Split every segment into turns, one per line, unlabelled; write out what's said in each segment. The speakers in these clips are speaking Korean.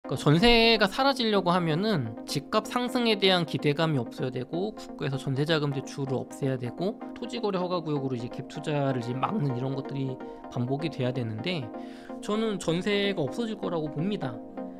그러니까 전세가 사라지려고 하면은 집값 상승에 대한 기대감이 없어야 되고, 국가에서 전세자금 대출을 없애야 되고, 토지거래 허가구역으로 이제 갭 투자를 이제 막는 이런 것들이 반복이 돼야 되는데, 저는 전세가 없어질 거라고 봅니다.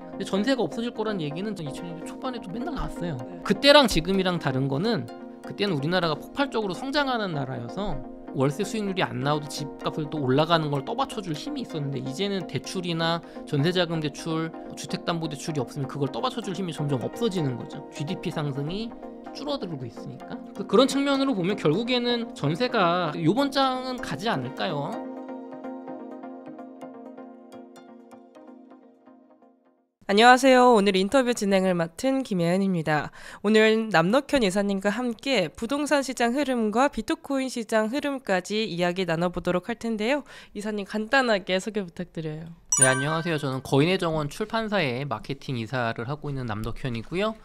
근데 전세가 없어질 거란 얘기는 2000년대 초반에도 맨날 나왔어요. 그때랑 지금이랑 다른 거는, 그때는 우리나라가 폭발적으로 성장하는 나라여서 월세 수익률이 안 나오도 집값을 또 올라가는 걸 떠받쳐줄 힘이 있었는데, 이제는 대출이나 전세자금 대출, 주택담보대출이 없으면 그걸 떠받쳐줄 힘이 점점 없어지는 거죠. GDP 상승이 줄어들고 있으니까. 그런 측면으로 보면 결국에는 전세가 요번 장은 가지 않을까요?
안녕하세요. 오늘 인터뷰 진행을 맡은 김예은입니다. 오늘 남덕현 이사님과 함께 부동산 시장 흐름과 비트코인 시장 흐름까지 이야기 나눠보도록 할 텐데요. 이사님 간단하게 소개 부탁드려요.
네, 안녕하세요. 저는 거인의 정원 출판사의 마케팅 이사를 하고 있는 남덕현이고요.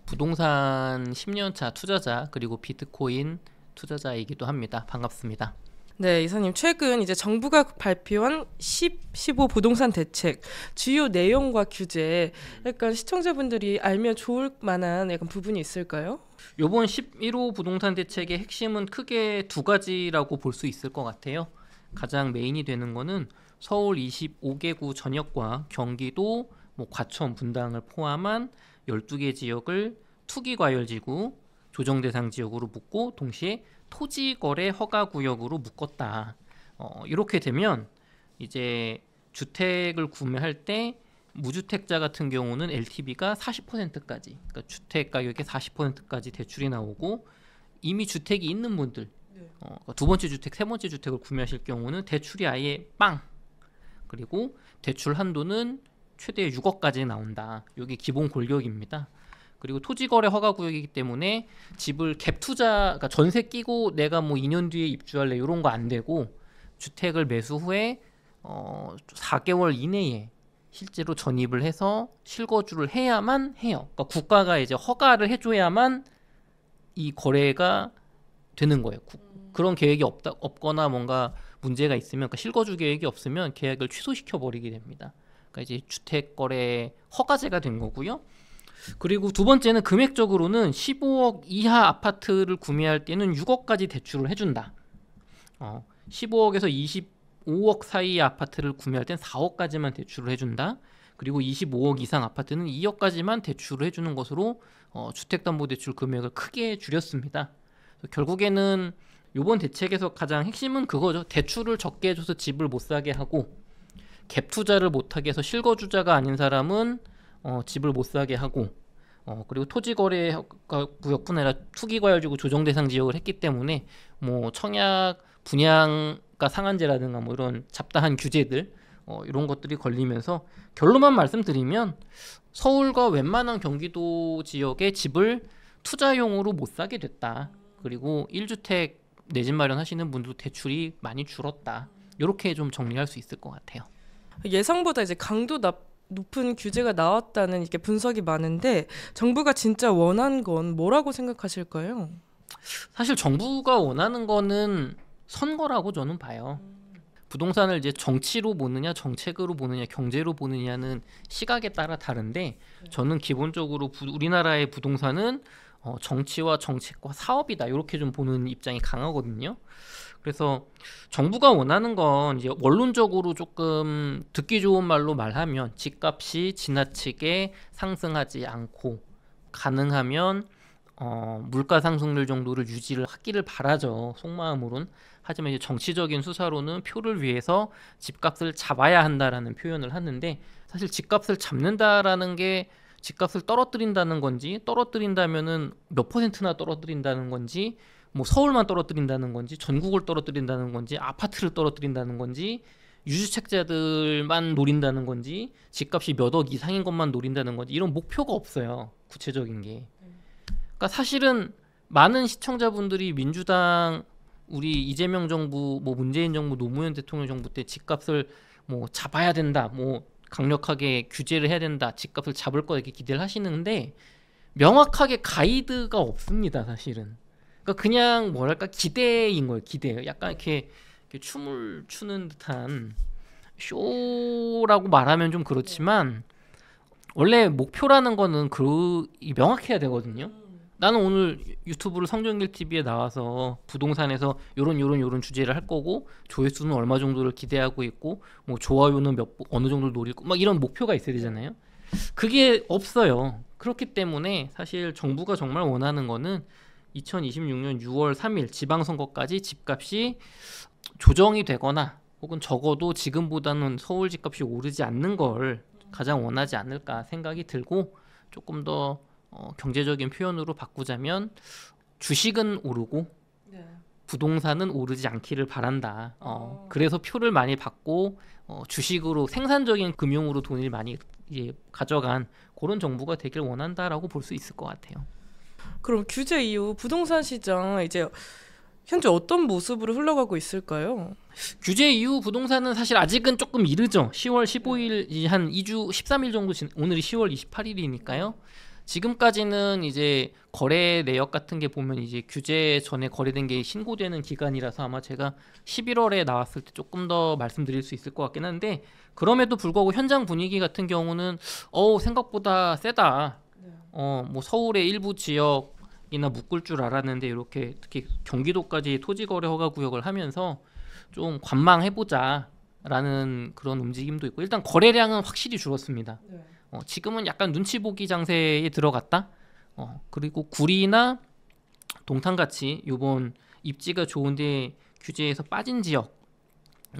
부동산 10년차 투자자, 그리고 비트코인 투자자이기도 합니다. 반갑습니다.
네, 이사님 최근 이제 정부가 발표한 15 부동산 대책 주요 내용과 규제, 약간 시청자분들이 알면 좋을 만한 약간 부분이 있을까요?
요번 11호 부동산 대책의 핵심은 크게 두 가지라고 볼 수 있을 것 같아요. 가장 메인이 되는 거는 서울 25개구 전역과 경기도 과천, 분당을 포함한 12개 지역을 투기과열지구, 조정대상 지역으로 묶고 동시에 토지거래 허가구역으로 묶었다. 이렇게 되면 이제 주택을 구매할 때 무주택자 같은 경우는 LTV가 40%까지, 그러니까 주택 가격의 40%까지 대출이 나오고, 이미 주택이 있는 분들, 두 번째 주택, 세 번째 주택을 구매하실 경우는 대출이 아예 빵! 그리고 대출 한도는 최대 6억까지 나온다. 이게 기본 골격입니다. 그리고 토지거래 허가구역이기 때문에 집을 갭 투자, 그러니까 전세 끼고 내가 2년 뒤에 입주할래 이런 거 안 되고, 주택을 매수 후에 4개월 이내에 실제로 전입을 해서 실거주를 해야만 해요. 그러니까 국가가 이제 허가를 해줘야만 이 거래가 되는 거예요. 그런 계획이 없거나 뭔가 문제가 있으면, 그러니까 실거주 계획이 없으면 계약을 취소시켜 버리게 됩니다. 그러니까 이제 주택 거래 허가제가 된 거고요. 그리고 두 번째는 금액적으로는 15억 이하 아파트를 구매할 때는 6억까지 대출을 해준다. 15억에서 25억 사이의 아파트를 구매할 땐 4억까지만 대출을 해준다. 그리고 25억 이상 아파트는 2억까지만 대출을 해주는 것으로 주택담보대출 금액을 크게 줄였습니다. 결국에는 이번 대책에서 가장 핵심은 그거죠. 대출을 적게 해줘서 집을 못 사게 하고, 갭 투자를 못하게 해서 실거주자가 아닌 사람은 집을 못 사게 하고, 그리고 토지거래 구역뿐 아니라 투기과열지구 조정대상 지역을 했기 때문에 청약 분양가 상한제라든가 이런 잡다한 규제들, 이런 것들이 걸리면서 결론만 말씀드리면 서울과 웬만한 경기도 지역의 집을 투자용으로 못 사게 됐다. 그리고 1주택 내 집 마련하시는 분들도 대출이 많이 줄었다. 이렇게 좀 정리할 수 있을 것 같아요.
예상보다 이제 강도 높은 규제가 나왔다는 이렇게 분석이 많은데, 정부가 진짜 원한 건 뭐라고 생각하실까요?
사실 정부가 원하는 거는 선거라고 저는 봐요. 부동산을 이제 정치로 보느냐, 정책으로 보느냐, 경제로 보느냐는 시각에 따라 다른데, 저는 기본적으로 우리나라의 부동산은 정치와 정책과 사업이다, 이렇게 좀 보는 입장이 강하거든요. 그래서 정부가 원하는 건 이제 원론적으로 조금 듣기 좋은 말로 말하면, 집값이 지나치게 상승하지 않고 가능하면 물가 상승률 정도를 유지를 하기를 바라죠, 속마음으로는. 하지만 이제 정치적인 수사로는 표를 위해서 집값을 잡아야 한다라는 표현을 하는데, 사실 집값을 잡는다라는 게 집값을 떨어뜨린다는 건지, 떨어뜨린다면은 몇 퍼센트나 떨어뜨린다는 건지, 서울만 떨어뜨린다는 건지, 전국을 떨어뜨린다는 건지, 아파트를 떨어뜨린다는 건지, 유주택자들만 노린다는 건지, 집값이 몇 억 이상인 것만 노린다는 건지, 이런 목표가 없어요, 구체적인 게. 그러니까 사실은 많은 시청자분들이 민주당, 우리 이재명 정부, 문재인 정부, 노무현 대통령 정부 때 집값을 잡아야 된다, 강력하게 규제를 해야 된다, 집값을 잡을 거, 이렇게 기대를 하시는데 명확하게 가이드가 없습니다, 사실은. 그러니까 그냥 뭐랄까 기대인 거예요, 기대. 약간 이렇게 춤을 추는 듯한 쇼라고 말하면 좀 그렇지만, 원래 목표라는 거는 명확해야 되거든요. 나는 오늘 유튜브를 성종길 TV에 나와서 부동산에서 요런 주제를 할 거고 조회수는 얼마 정도를 기대하고 있고 뭐 좋아요는 어느 정도 노릴 거 막 이런 목표가 있어야 되잖아요. 그게 없어요. 그렇기 때문에 사실 정부가 정말 원하는 거는 2026년 6월 3일 지방선거까지 집값이 조정이 되거나 혹은 적어도 지금보다는 서울 집값이 오르지 않는 걸 가장 원하지 않을까 생각이 들고, 조금 더 경제적인 표현으로 바꾸자면 주식은 오르고 부동산은 오르지 않기를 바란다. 그래서 표를 많이 받고 주식으로 생산적인 금융으로 돈을 많이 가져간 그런 정부가 되길 원한다라고 볼 수 있을 것 같아요.
그럼 규제 이후 부동산 시장 이제 현재 어떤 모습으로 흘러가고 있을까요?
규제 이후 부동산은 사실 아직은 조금 이르죠. 10월 15일 한 2주 13일 정도 오늘이 10월 28일이니까요. 지금까지는 이제 거래 내역 같은 게 보면 이제 규제 전에 거래된 게 신고되는 기간이라서 아마 제가 11월에 나왔을 때 조금 더 말씀드릴 수 있을 것 같긴 한데, 그럼에도 불구하고 현장 분위기 같은 경우는 생각보다 세다. 뭐 서울의 일부 지역이나 묶을 줄 알았는데 이렇게 특히 경기도까지 토지거래 허가 구역을 하면서 좀 관망해보자라는 그런 움직임도 있고, 일단 거래량은 확실히 줄었습니다. 지금은 약간 눈치 보기 장세에 들어갔다. 그리고 구리나 동탄같이 요번 입지가 좋은데 규제에서 빠진 지역,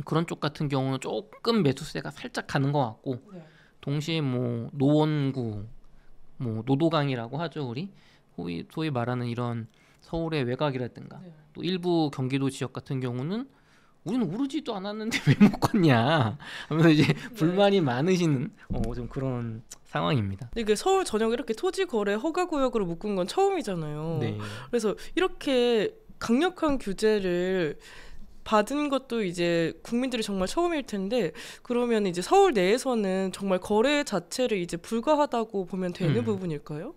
그런 쪽 같은 경우는 조금 매수세가 살짝 가는 것 같고, 동시에 뭐 노원구, 뭐 노도강이라고 하죠, 우리 소위 말하는 이런 서울의 외곽이라든가 또 일부 경기도 지역 같은 경우는 우리는 오르지도 않았는데 왜 못 걷냐 하면서 이제 불만이 많으시는 좀 그런 상황입니다.
근데 이게 서울 전역에 이렇게 토지 거래 허가 구역으로 묶은 건 처음이잖아요.
네.
그래서 이렇게 강력한 규제를 받은 것도 이제 국민들이 정말 처음일 텐데, 그러면 이제 서울 내에서는 정말 거래 자체를 이제 불가하다고 보면 되는 부분일까요?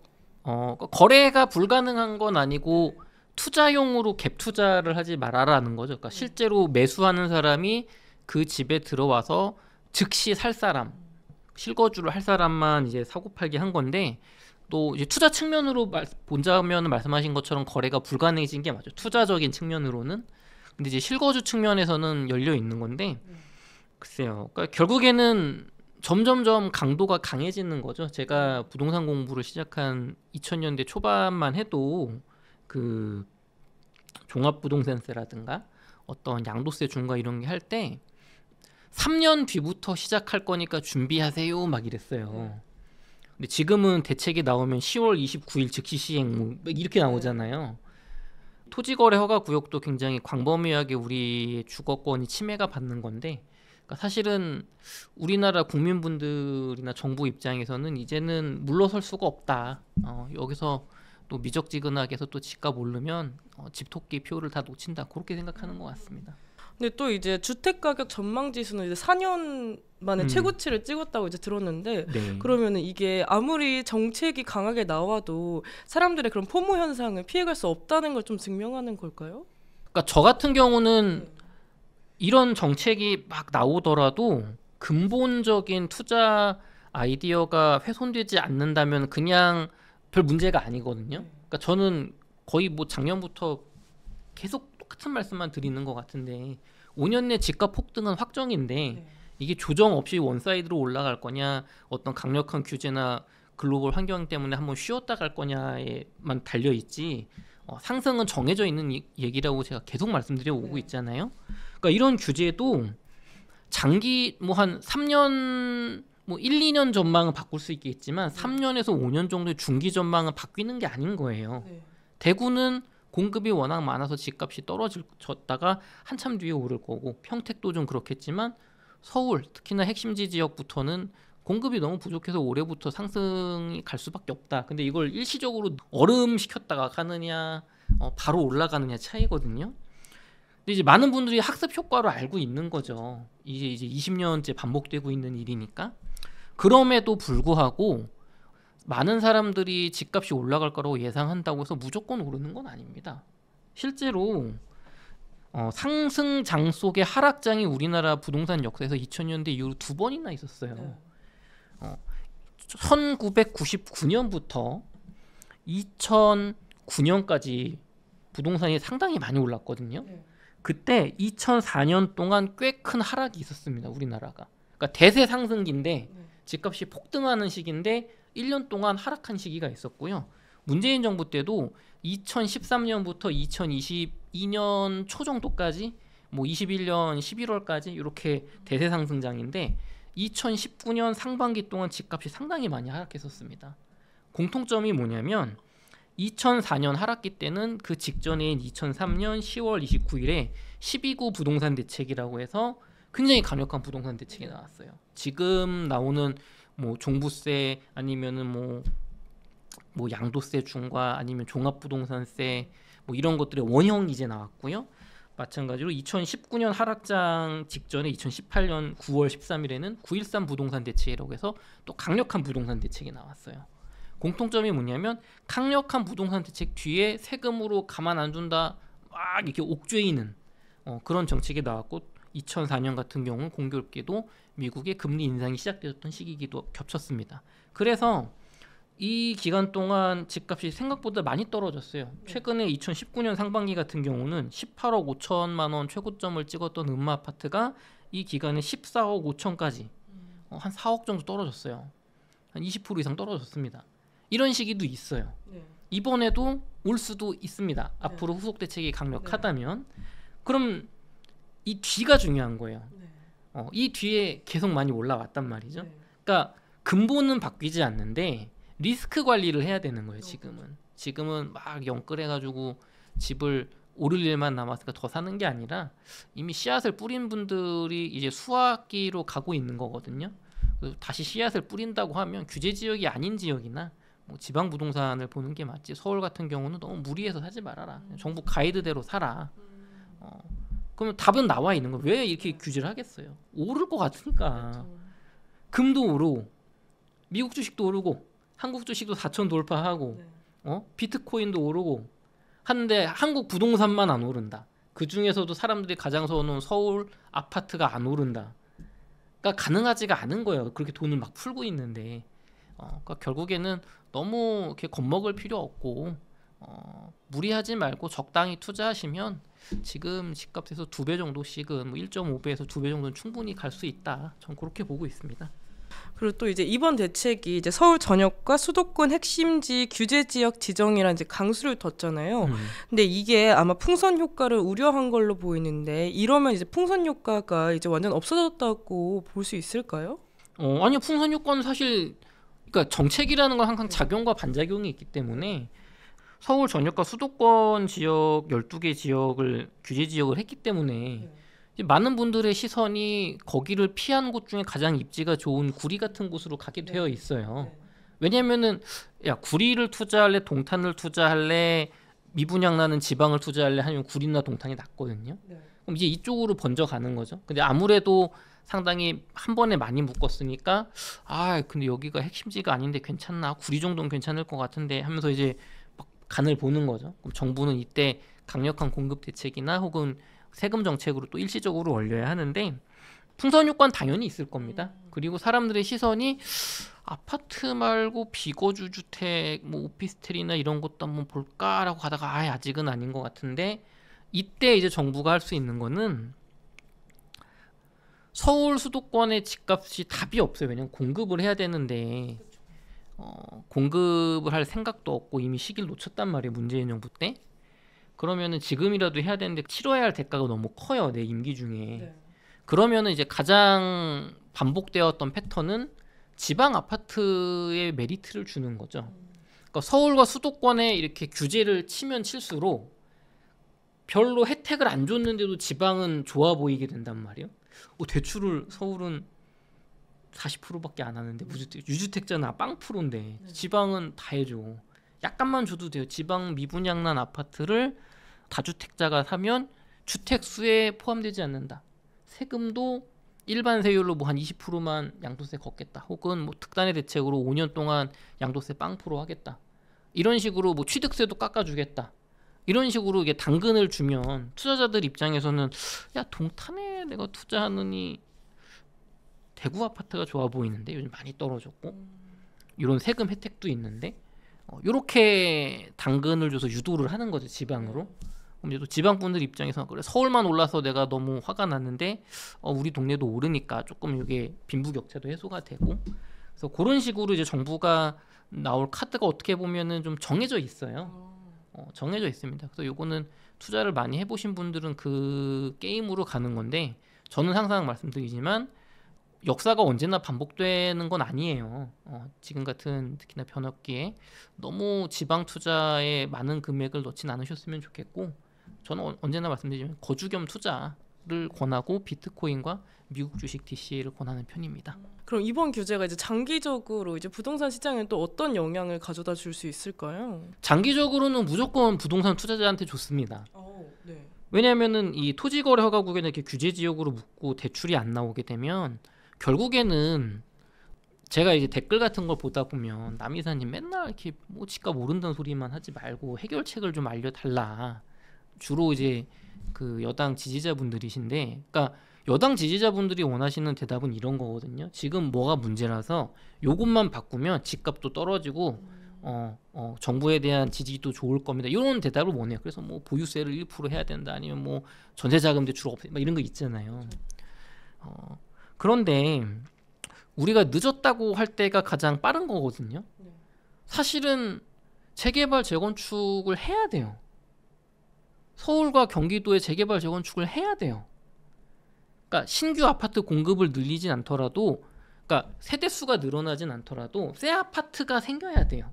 거래가 불가능한 건 아니고 투자용으로 갭 투자를 하지 말아라는 거죠. 그러니까 실제로 매수하는 사람이 그 집에 들어와서 즉시 살 사람, 실거주를 할 사람만 이제 사고 팔기 한 건데, 또 이제 투자 측면으로 본자면 말씀하신 것처럼 거래가 불가능해진 게 맞죠. 투자적인 측면으로는. 근데 이제 실거주 측면에서는 열려 있는 건데, 글쎄요. 그러니까 결국에는 점점점 강도가 강해지는 거죠. 제가 부동산 공부를 시작한 2000년대 초반만 해도 그 종합부동산세라든가 어떤 양도세 중과 이런 게 할 때 3년 뒤부터 시작할 거니까 준비하세요 막 이랬어요. 근데 지금은 대책이 나오면 10월 29일 즉시 시행 뭐 이렇게 나오잖아요. 토지거래 허가 구역도 굉장히 광범위하게 우리의 주거권이 침해가 받는 건데, 그러니까 사실은 우리나라 국민분들이나 정부 입장에서는 이제는 물러설 수가 없다. 여기서 또 미적지근하게 해서 또 집값 오르면 집토끼 표를 다 놓친다. 그렇게 생각하는 것 같습니다.
근데 또 이제 주택가격 전망지수는 이제 4년 만에 최고치를 찍었다고 이제 들었는데,
네.
그러면은 이게 아무리 정책이 강하게 나와도 사람들의 그런 포모 현상을 피해갈 수 없다는 걸 좀 증명하는 걸까요?
그러니까 저 같은 경우는 이런 정책이 막 나오더라도 근본적인 투자 아이디어가 훼손되지 않는다면 그냥 별 문제가 아니거든요. 그러니까 저는 거의 뭐 작년부터 계속 똑같은 말씀만 드리는 것 같은데, 5년 내 집값 폭등은 확정인데 이게 조정 없이 원사이드로 올라갈 거냐, 어떤 강력한 규제나 글로벌 환경 때문에 한번 쉬었다 갈 거냐에만 달려 있지, 상승은 정해져 있는 얘기라고 제가 계속 말씀드려 오고 있잖아요. 그러니까 이런 규제도 장기 뭐 한 3년 뭐 1, 2년 전망은 바꿀 수 있겠지만 3년에서 5년 정도의 중기 전망은 바뀌는 게 아닌 거예요. 대구는 공급이 워낙 많아서 집값이 떨어졌다가 한참 뒤에 오를 거고, 평택도 좀 그렇겠지만 서울 특히나 핵심지 지역부터는 공급이 너무 부족해서 올해부터 상승이 갈 수밖에 없다. 근데 이걸 일시적으로 얼음시켰다가 가느냐 바로 올라가느냐 차이거든요. 근데 이제 많은 분들이 학습 효과로 알고 있는 거죠. 이제 20년째 반복되고 있는 일이니까. 그럼에도 불구하고 많은 사람들이 집값이 올라갈 거라고 예상한다고 해서 무조건 오르는 건 아닙니다. 실제로 상승장 속의 하락장이 우리나라 부동산 역사에서 2000년대 이후로 2번이나 있었어요. 1999년부터 2009년까지 부동산이 상당히 많이 올랐거든요. 그때 2004년 동안 꽤 큰 하락이 있었습니다. 우리나라가. 그러니까 대세 상승기인데 집값이 폭등하는 시기인데 1년 동안 하락한 시기가 있었고요. 문재인 정부 때도 2013년부터 2022년 초 정도까지 뭐 21년 11월까지 이렇게 대세 상승장인데 2019년 상반기 동안 집값이 상당히 많이 하락했었습니다. 공통점이 뭐냐면 2004년 하락기 때는 그 직전인 2003년 10월 29일에 12구 부동산 대책이라고 해서 굉장히 강력한 부동산 대책이 나왔어요. 지금 나오는 뭐 종부세 아니면은 뭐 양도세 중과 아니면 종합부동산세 뭐 이런 것들의 원형이 이제 나왔고요. 마찬가지로 2019년 하락장 직전에 2018년 9월 13일에는 9.13 부동산 대책이라고 해서 또 강력한 부동산 대책이 나왔어요. 공통점이 뭐냐면 강력한 부동산 대책 뒤에 세금으로 가만 안 둔다 막 이렇게 옥죄이는 그런 정책이 나왔고 2004년 같은 경우는 공교롭게도 미국의 금리 인상이 시작되었던 시기이기도 겹쳤습니다. 그래서 이 기간 동안 집값이 생각보다 많이 떨어졌어요. 최근에 2019년 상반기 같은 경우는 18억 5천만 원 최고점을 찍었던 음마아파트가 이 기간에 14억 5천까지 한 4억 정도 떨어졌어요. 한 20% 이상 떨어졌습니다. 이런 시기도 있어요. 이번에도 올 수도 있습니다. 앞으로 후속 대책이 강력하다면. 그럼 이 뒤가 중요한 거예요. 이 뒤에 계속 많이 올라왔단 말이죠. 그러니까 근본은 바뀌지 않는데 리스크 관리를 해야 되는 거예요. 지금은 막 영끌해가지고 집을 오를 일만 남았으니까 더 사는 게 아니라 이미 씨앗을 뿌린 분들이 이제 수확기로 가고 있는 거거든요. 다시 씨앗을 뿌린다고 하면 규제 지역이 아닌 지역이나 뭐 지방 부동산을 보는 게 맞지. 서울 같은 경우는 너무 무리해서 사지 말아라. 정부 가이드대로 사라. 그러면 답은 나와 있는 거예요. 왜 이렇게 규제를 하겠어요? 오를 것 같으니까. 금도 오르고 미국 주식도 오르고 한국 주식도 4천 돌파하고 비트코인도 오르고 하는데 한국 부동산만 안 오른다. 그 중에서도 사람들이 가장 선호하는 서울 아파트가 안 오른다. 그러니까 가능하지가 않은 거예요. 그렇게 돈을 막 풀고 있는데 그러니까 결국에는 너무 이렇게 겁먹을 필요 없고 무리하지 말고 적당히 투자하시면 지금 집값에서 2배 정도씩은 뭐 1.5배에서 2배 정도는 충분히 갈 수 있다. 전 그렇게 보고 있습니다.
그리고 또 이제 이번 대책이 이제 서울 전역과 수도권 핵심지 규제 지역 지정이라는 이제 강수를 뒀잖아요. 근데 이게 아마 풍선 효과를 우려한 걸로 보이는데 이러면 이제 풍선 효과가 이제 완전 없어졌다고 볼 수 있을까요?
아니요. 풍선 효과는 사실 그러니까 정책이라는 건 항상 작용과 반작용이 있기 때문에 서울 전역과 수도권 지역 12개 지역을 규제 지역을 했기 때문에 많은 분들의 시선이 거기를 피하는 곳 중에 가장 입지가 좋은 구리 같은 곳으로 가게 되어 있어요. 왜냐면은 야 구리를 투자할래 동탄을 투자할래 미분양 나는 지방을 투자할래 하면 구리나 동탄이 낫거든요. 그럼 이제 이쪽으로 번져가는 거죠. 근데 아무래도 상당히 한 번에 많이 묶었으니까 근데 여기가 핵심지가 아닌데 괜찮나? 구리 정도는 괜찮을 것 같은데 하면서 이제 막 간을 보는 거죠. 그럼 정부는 이때 강력한 공급 대책이나 혹은 세금 정책으로 또 일시적으로 올려야 하는데 풍선 효과는 당연히 있을 겁니다. 그리고 사람들의 시선이 아파트 말고 비거주 주택, 뭐 오피스텔이나 이런 것도 한번 볼까라고 가다가 아직은 아닌 것 같은데 이때 이제 정부가 할 수 있는 거는 서울 수도권의 집값이 답이 없어요. 왜냐면 공급을 해야 되는데 공급을 할 생각도 없고 이미 시기를 놓쳤단 말이에요. 문재인 정부 때. 그러면은 지금이라도 해야 되는데 치러야 할 대가가 너무 커요. 내 임기 중에. 그러면은 이제 가장 반복되었던 패턴은 지방 아파트에 메리트를 주는 거죠. 그러니까 서울과 수도권에 이렇게 규제를 치면 칠수록 별로 혜택을 안 줬는데도 지방은 좋아 보이게 된단 말이에요. 대출을 서울은 40%밖에 안 하는데 유주택자는 빵프로인데 지방은 다 해줘. 약간만 줘도 돼요. 지방 미분양난 아파트를 다주택자가 사면 주택수에 포함되지 않는다. 세금도 일반 세율로 뭐 한 20%만 양도세 걷겠다. 혹은 뭐 특단의 대책으로 5년 동안 양도세 빵프로 하겠다. 이런 식으로 뭐 취득세도 깎아주겠다. 이런 식으로 이게 당근을 주면 투자자들 입장에서는 야 동탄에 내가 투자하느니 대구 아파트가 좋아 보이는데 요즘 많이 떨어졌고 이런 세금 혜택도 있는데 이렇게 당근을 줘서 유도를 하는 거죠, 지방으로. 그럼 이제 또 지방 분들 입장에서 그래 서울만 올라서 내가 너무 화가 났는데 우리 동네도 오르니까 조금 이게 빈부격차도 해소가 되고, 그래서 그런 식으로 이제 정부가 나올 카드가 어떻게 보면은 좀 정해져 있어요. 정해져 있습니다. 그래서 요거는 투자를 많이 해보신 분들은 그 게임으로 가는 건데, 저는 항상 말씀드리지만 역사가 언제나 반복되는 건 아니에요. 지금 같은 특히나 변업기에 너무 지방 투자에 많은 금액을 넣진 않으셨으면 좋겠고, 저는 언제나 말씀드리지만 거주 겸 투자를 권하고 비트코인과 미국 주식 DCA를 권하는 편입니다.
그럼 이번 규제가 이제 장기적으로 이제 부동산 시장에 또 어떤 영향을 가져다 줄 수 있을까요?
장기적으로는 무조건 부동산 투자자한테 좋습니다.
네.
왜냐하면은 이 토지거래허가국에는 이렇게 규제 지역으로 묶고 대출이 안 나오게 되면 결국에는, 제가 이제 댓글 같은 걸 보다 보면 남이사님 맨날 이렇게 뭐 집값 모른다는 소리만 하지 말고 해결책을 좀 알려달라. 주로 이제 그 여당 지지자분들이신데, 그러니까 여당 지지자분들이 원하시는 대답은 이런 거거든요. 지금 뭐가 문제라서 요것만 바꾸면 집값도 떨어지고 정부에 대한 지지도 좋을 겁니다. 이런 대답을 원해요. 그래서 뭐 보유세를 1% 해야 된다, 아니면 뭐 전세자금 대출 없애, 막 이런 거 있잖아요. 그런데 우리가 늦었다고 할 때가 가장 빠른 거거든요. 사실은 재개발 재건축을 해야 돼요. 서울과 경기도의 재개발 재건축을 해야 돼요. 그러니까 신규 아파트 공급을 늘리진 않더라도, 그러니까 세대 수가 늘어나진 않더라도 새 아파트가 생겨야 돼요.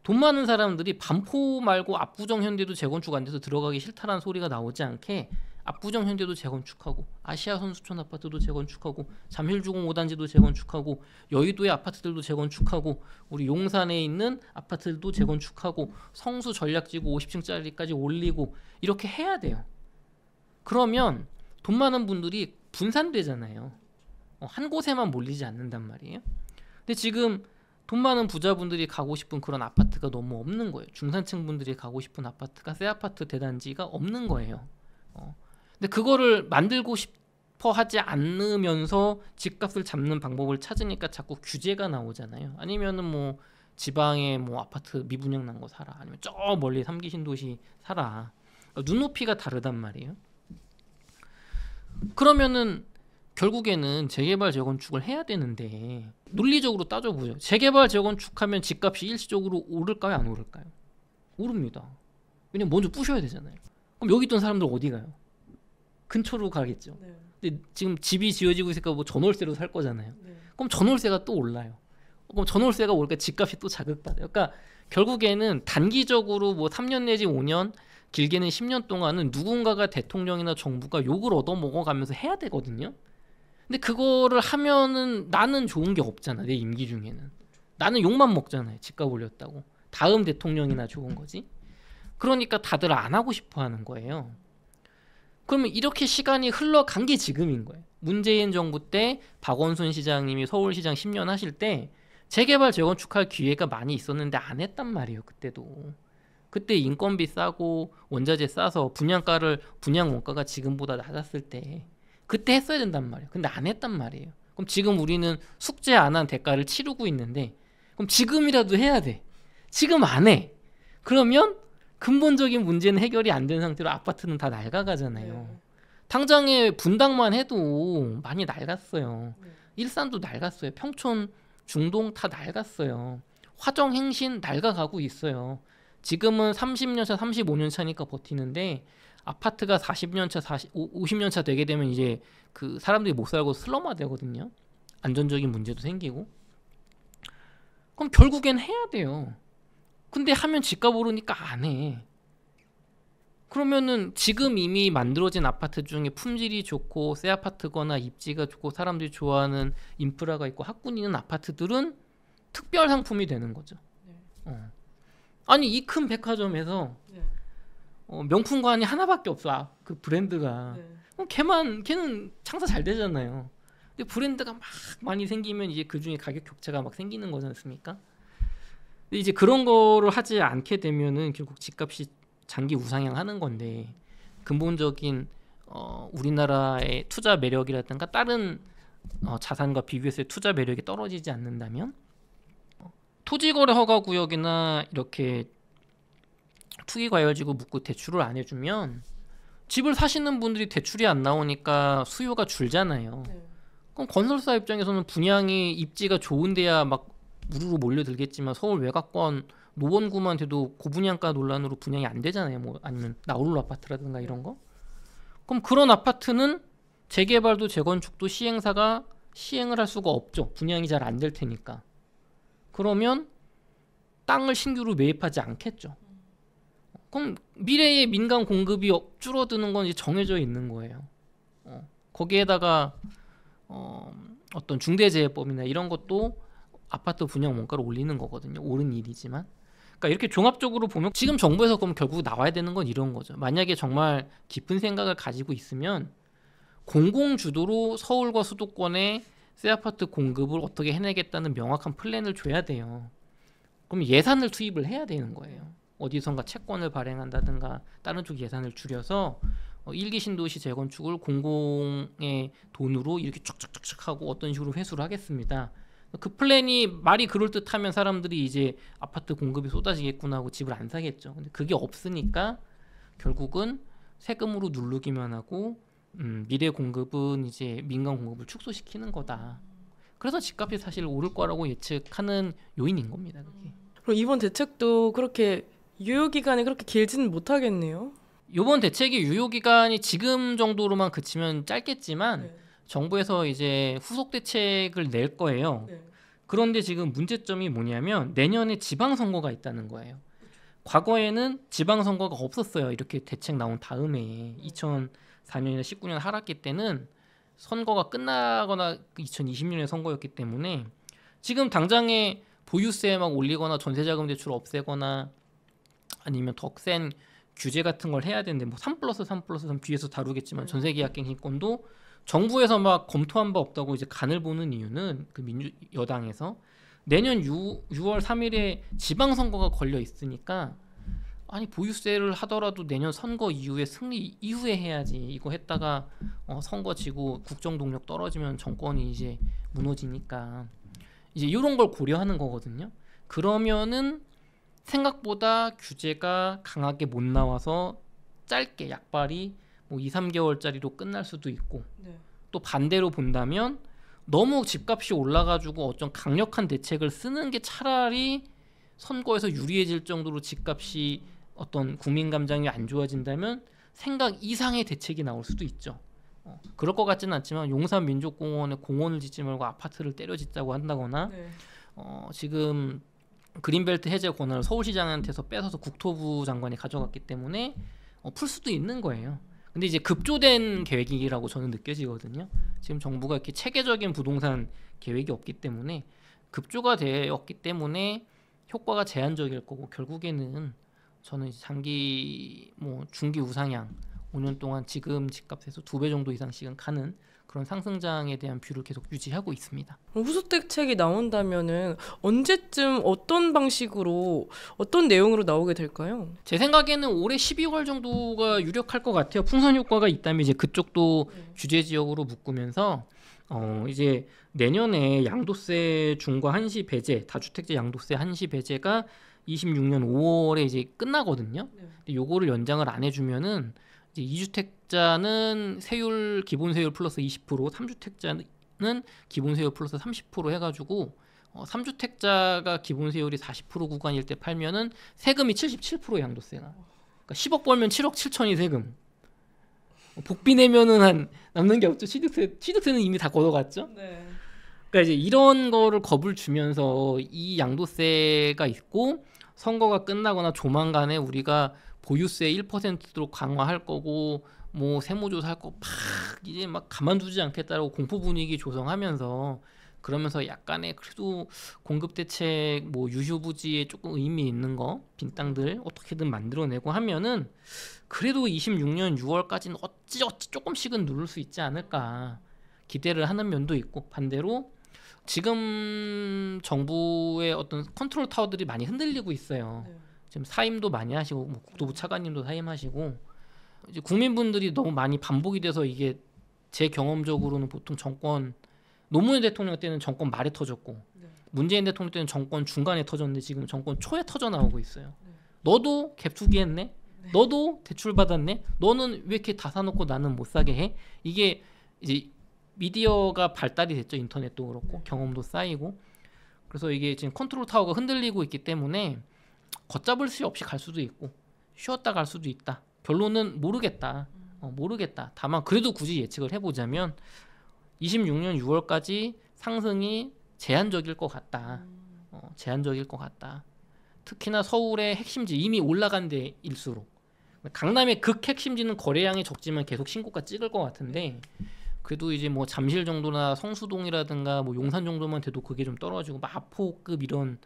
돈 많은 사람들이 반포 말고 압구정 현대도 재건축 안 돼서 들어가기 싫다라는 소리가 나오지 않게 압구정 현대도 재건축하고, 아시아 선수촌 아파트도 재건축하고, 잠실주공 5단지도 재건축하고, 여의도의 아파트들도 재건축하고, 우리 용산에 있는 아파트들도 재건축하고, 성수 전략지구 50층짜리까지 올리고, 이렇게 해야 돼요. 그러면 돈 많은 분들이 분산되잖아요. 한 곳에만 몰리지 않는단 말이에요. 근데 지금 돈 많은 부자분들이 가고 싶은 그런 아파트가 너무 없는 거예요. 중산층 분들이 가고 싶은 아파트가, 새 아파트 대단지가 없는 거예요. 근데 그거를 만들고 싶어 하지 않으면서 집값을 잡는 방법을 찾으니까 자꾸 규제가 나오잖아요. 아니면은 뭐 지방에 뭐 아파트 미분양 난 거 사라, 아니면 저 멀리 3기 신도시 사라. 그러니까 눈높이가 다르단 말이에요. 그러면은 결국에는 재개발 재건축을 해야 되는데, 논리적으로 따져보죠. 재개발 재건축하면 집값이 일시적으로 오를까요, 안 오를까요? 오릅니다. 왜냐면 먼저 부셔야 되잖아요. 그럼 여기 있던 사람들 어디 가요? 근처로 가겠죠. 근데 지금 집이 지어지고 있으니까 뭐 전월세로 살 거잖아요. 그럼 전월세가 또 올라요. 그럼 전월세가 오니까 집값이 또 자극받아요. 그러니까 결국에는 단기적으로 뭐 3년 내지 5년, 길게는 10년 동안은 누군가가, 대통령이나 정부가 욕을 얻어먹어가면서 해야 되거든요. 근데 그거를 하면은 나는 좋은 게 없잖아. 내 임기 중에는 나는 욕만 먹잖아요. 집값 올렸다고. 다음 대통령이나 좋은 거지. 그러니까 다들 안 하고 싶어 하는 거예요. 그러면 이렇게 시간이 흘러간 게 지금인 거예요. 문재인 정부 때 박원순 시장님이 서울시장 10년 하실 때 재개발 재건축할 기회가 많이 있었는데 안 했단 말이에요. 그때도. 그때 인건비 싸고 원자재 싸서 분양 원가가 지금보다 낮았을 때 그때 했어야 된단 말이에요. 근데 안 했단 말이에요. 그럼 지금 우리는 숙제 안 한 대가를 치르고 있는데, 그럼 지금이라도 해야 돼. 지금 안 해. 그러면 근본적인 문제는 해결이 안 된 상태로 아파트는 다 낡아가잖아요. 당장에 분당만 해도 많이 낡았어요. 일산도 낡았어요. 평촌, 중동 다 낡았어요. 화정, 행신 낡아가고 있어요. 지금은 30년 차, 35년 차니까 버티는데, 아파트가 40년 차, 50년 차 되게 되면 이제 그 사람들이 못 살고 슬럼화 되거든요. 안전적인 문제도 생기고. 그럼 결국엔 해야 돼요. 근데 하면 집값 오르니까 안 해. 그러면은 지금 이미 만들어진 아파트 중에 품질이 좋고 새 아파트거나 입지가 좋고 사람들이 좋아하는 인프라가 있고 학군 있는 아파트들은 특별 상품이 되는 거죠. 아니 이 큰 백화점에서 명품관이 하나밖에 없어. 그 브랜드가. 걔는 장사 잘 되잖아요. 근데 브랜드가 막 많이 생기면 이제 그 중에 가격 격차가 막 생기는 거지 않습니까? 근데 이제 그런 거를 하지 않게 되면은 결국 집값이 장기 우상향하는 건데, 근본적인 우리나라의 투자 매력이라든가 다른 자산과 비교했을 때 투자 매력이 떨어지지 않는다면 토지거래 허가구역이나 이렇게 투기과열지구 묻고 대출을 안 해주면 집을 사시는 분들이 대출이 안 나오니까 수요가 줄잖아요.
네.
그럼 건설사 입장에서는 분양이 입지가 좋은 데야 막 우르르 몰려들겠지만 서울 외곽권 노원구만 돼도 고분양가 논란으로 분양이 안 되잖아요. 뭐 아니면 나홀로 아파트라든가 이런 거. 그럼 그런 아파트는 재개발도 재건축도 시행사가 시행을 할 수가 없죠. 분양이 잘 안 될 테니까. 그러면 땅을 신규로 매입하지 않겠죠. 그럼 미래의 민간 공급이 줄어드는 건 이제 정해져 있는 거예요. 거기에다가 어떤 중대재해법이나 이런 것도 아파트 분양 원가를 올리는 거거든요. 옳은 일이지만. 그러니까 이렇게 종합적으로 보면 지금 정부에서 그럼 결국 나와야 되는 건 이런 거죠. 만약에 정말 깊은 생각을 가지고 있으면 공공주도로 서울과 수도권의 새 아파트 공급을 어떻게 해내겠다는 명확한 플랜을 줘야 돼요. 그럼 예산을 투입을 해야 되는 거예요. 어디선가 채권을 발행한다든가 다른 쪽 예산을 줄여서 1기 신도시 재건축을 공공의 돈으로 이렇게 쫙쫙쫙쫙 하고 어떤 식으로 회수를 하겠습니다. 그 플랜이 말이 그럴듯하면 사람들이 이제 아파트 공급이 쏟아지겠구나 하고 집을 안 사겠죠. 근데 그게 없으니까 결국은 세금으로 누르기만 하고 미래 공급은 이제 민간 공급을 축소시키는 거다. 그래서 집값이 사실 오를 거라고 예측하는 요인인 겁니다. 그게.
그럼 이번 대책도 그렇게 유효 기간이 그렇게 길지는 못하겠네요.
이번 대책의 유효 기간이 지금 정도로만 그치면 짧겠지만
네.
정부에서 이제 후속 대책을 낼 거예요.
네.
그런데 지금 문제점이 뭐냐면 내년에 지방선거가 있다는 거예요. 과거에는 지방선거가 없었어요. 이렇게 대책 나온 다음에 2004년이나 19년 하락기 때는 선거가 끝나거나 2020년에 선거였기 때문에 지금 당장에 보유세 막 올리거나 전세자금 대출 없애거나 아니면 더 센 규제 같은 걸 해야 되는데 뭐 3+3+3 뒤에서 다루겠지만 전세계약갱신권도 정부에서 막 검토한 바 없다고 이제 간을 보는 이유는 그 여당에서 내년 6월 3일에 지방선거가 걸려 있으니까 아니 보유세를 하더라도 내년 선거 이후에 승리 이후에 해야지. 이거 했다가 선거 지고 국정 동력 떨어지면 정권이 이제 무너지니까 이제 이런 걸 고려하는 거거든요. 그러면은 생각보다 규제가 강하게 못 나와서 짧게 약발이 뭐 2, 3개월짜리로 끝날 수도 있고
네.
또 반대로 본다면 너무 집값이 올라가지고 어떤 강력한 대책을 쓰는 게 차라리 선거에서 유리해질 정도로 집값이 어떤 국민 감정이 안 좋아진다면 생각 이상의 대책이 나올 수도 있죠. 그럴 것 같지는 않지만 용산 민족공원에 공원을 짓지 말고 아파트를 때려 짓자고 한다거나
네.
지금 그린벨트 해제 권한을 서울시장한테서 뺏어서 국토부 장관이 가져갔기 때문에 풀 수도 있는 거예요. 근데 이제 급조된 계획이라고 저는 느껴지거든요. 지금 정부가 이렇게 체계적인 부동산 계획이 없기 때문에 급조가 되었기 때문에 효과가 제한적일 거고 결국에는 저는 이제 장기 뭐 중기 우상향 5년 동안 지금 집값에서 2배 정도 이상씩은 가는 그런 상승장에 대한 뷰를 계속 유지하고 있습니다.
후속 대책이 나온다면은 언제쯤 어떤 방식으로 어떤 내용으로 나오게 될까요?
제 생각에는 올해 12월 정도가 유력할 것 같아요. 풍선 효과가 있다면 이제 그쪽도 규제 지역으로 묶으면서 이제 내년에 양도세 중과 한시 배제, 다주택자 양도세 한시 배제가 26년 5월에 이제 끝나거든요. 근데 요거를 연장을 안 해주면은 이제 2주택자는 세율 기본 세율 플러스 20%, 3주택자는 기본 세율 플러스 30% 해가지고 3주택자가 기본 세율이 40% 구간일 때 팔면은 세금이 77% 양도세가. 그러니까 10억 벌면 7억 7천이 세금. 복비 내면은 한 남는 게 없죠. 취득세는 이미 다 걷어갔죠.
네.
그러니까 이제 이런 거를 겁을 주면서 이 양도세가 있고 선거가 끝나거나 조만간에 우리가 보유세 1%로 강화할 거고 뭐 세무조사 할 거 막 이제 막 가만두지 않겠다라고 공포 분위기 조성하면서 그러면서 약간의 그래도 공급 대책 뭐 유효부지에 조금 의미 있는 거 빈땅들 어떻게든 만들어내고 하면은 그래도 26년 6월까지는 어찌 조금씩은 누를 수 있지 않을까 기대를 하는 면도 있고 반대로 지금 정부의 어떤 컨트롤 타워들이 많이 흔들리고 있어요.
네.
지금 사임도 많이 하시고 뭐 국토부 차관님도 사임하시고 이제 국민분들이 너무 많이 반복이 돼서 이게 제 경험적으로는 보통 정권 노무현 대통령 때는 정권 말에 터졌고 문재인 대통령 때는 정권 중간에 터졌는데 지금 정권 초에 터져 나오고 있어요. 너도 갭 투기했네? 너도 대출 받았네? 너는 왜 이렇게 다 사놓고 나는 못 사게 해? 이게 이제 미디어가 발달이 됐죠. 인터넷도 그렇고 경험도 쌓이고. 그래서 이게 지금 컨트롤 타워가 흔들리고 있기 때문에 걷잡을 수 없이 갈 수도 있고 쉬었다 갈 수도 있다. 결론은 모르겠다. 모르겠다. 다만 그래도 굳이 예측을 해보자면 26년 6월까지 상승이 제한적일 것 같다. 제한적일 것 같다. 특히나 서울의 핵심지 이미 올라간 데일수록 강남의 극 핵심지는 거래량이 적지만 계속 신고가 찍을 것 같은데 그래도 이제 뭐 잠실 정도나 성수동이라든가 뭐 용산 정도만 돼도 그게 좀 떨어지고 마포급 이런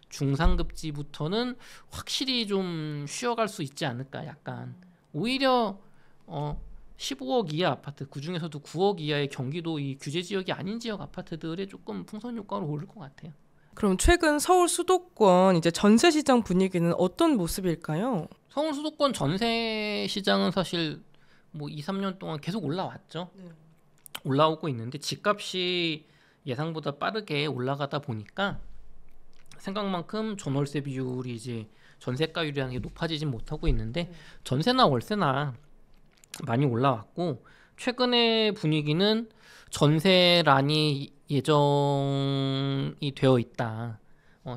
중상급지부터는 확실히 좀 쉬어갈 수 있지 않을까. 약간 오히려 15억 이하 아파트 그중에서도 9억 이하의 경기도 이 규제 지역이 아닌 지역 아파트들에 조금 풍선 효과로 오를 것 같아요.
그럼 최근 서울 수도권 이제 전세 시장 분위기는 어떤 모습일까요?
서울 수도권 전세 시장은 사실 뭐 2, 3년 동안 계속 올라왔죠. 올라오고 있는데 집값이 예상보다 빠르게 올라가다 보니까 생각만큼 전월세 비율이 이제 전세가율이라는 게 높아지진 못하고 있는데 전세나 월세나 많이 올라왔고 최근의 분위기는 전세란이 예정이 되어 있다.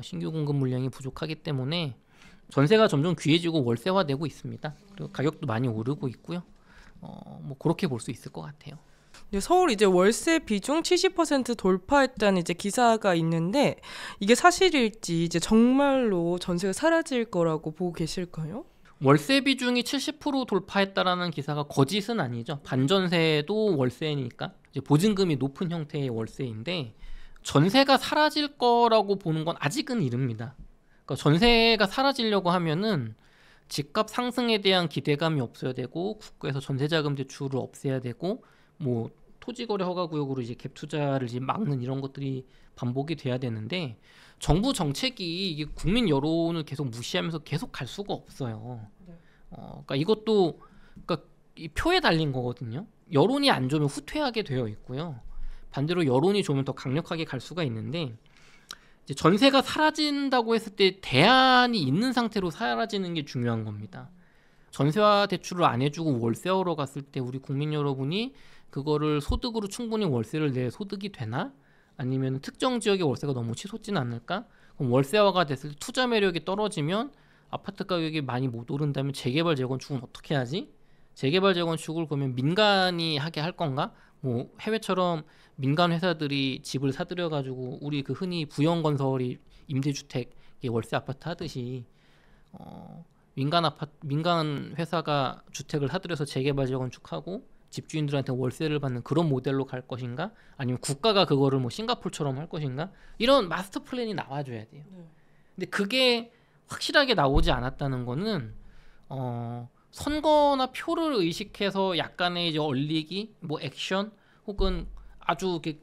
신규 공급 물량이 부족하기 때문에 전세가 점점 귀해지고 월세화되고 있습니다. 그리고 가격도 많이 오르고 있고요. 뭐 그렇게 볼 수 있을 것 같아요.
서울 이제 월세 비중 70% 돌파했다는 이제 기사가 있는데 이게 사실일지 이제 정말로 전세가 사라질 거라고 보고 계실까요?
월세 비중이 70% 돌파했다라는 기사가 거짓은 아니죠. 반전세도 월세니까 이제 보증금이 높은 형태의 월세인데 전세가 사라질 거라고 보는 건 아직은 이릅니다. 그러니까 전세가 사라지려고 하면은 집값 상승에 대한 기대감이 없어야 되고 국가에서 전세자금 대출을 없애야 되고 뭐 토지거래 허가구역으로 이제 갭 투자를 이제 막는 이런 것들이 반복이 돼야 되는데 정부 정책이 이게 국민 여론을 계속 무시하면서 계속 갈 수가 없어요. 그러니까 이것도 그러니까 이 표에 달린 거거든요. 여론이 안 좋으면 후퇴하게 되어 있고요. 반대로 여론이 좋으면 더 강력하게 갈 수가 있는데 이제 전세가 사라진다고 했을 때 대안이 있는 상태로 사라지는 게 중요한 겁니다. 전세화 대출을 안 해주고 월세화로 갔을 때 우리 국민 여러분이 그거를 소득으로 충분히 월세를 내 소득이 되나? 아니면 특정 지역의 월세가 너무 치솟지는 않을까? 그럼 월세화가 됐을 때 투자 매력이 떨어지면 아파트 가격이 많이 못 오른다면 재개발 재건축은 어떻게 하지? 재개발 재건축을 그러면 민간이 하게 할 건가? 뭐 해외처럼 민간 회사들이 집을 사들여 가지고 우리 그 흔히 부영건설이 임대주택 월세 아파트 하듯이 민간 회사가 주택을 사들여서 재개발 재건축하고 집주인들한테 월세를 받는 그런 모델로 갈 것인가? 아니면 국가가 그거를 뭐 싱가포르처럼 할 것인가? 이런 마스터 플랜이 나와줘야 돼요. 근데 그게 확실하게 나오지 않았다는 거는 선거나 표를 의식해서 약간의 이제 얼리기, 뭐 액션 혹은 아주 이렇게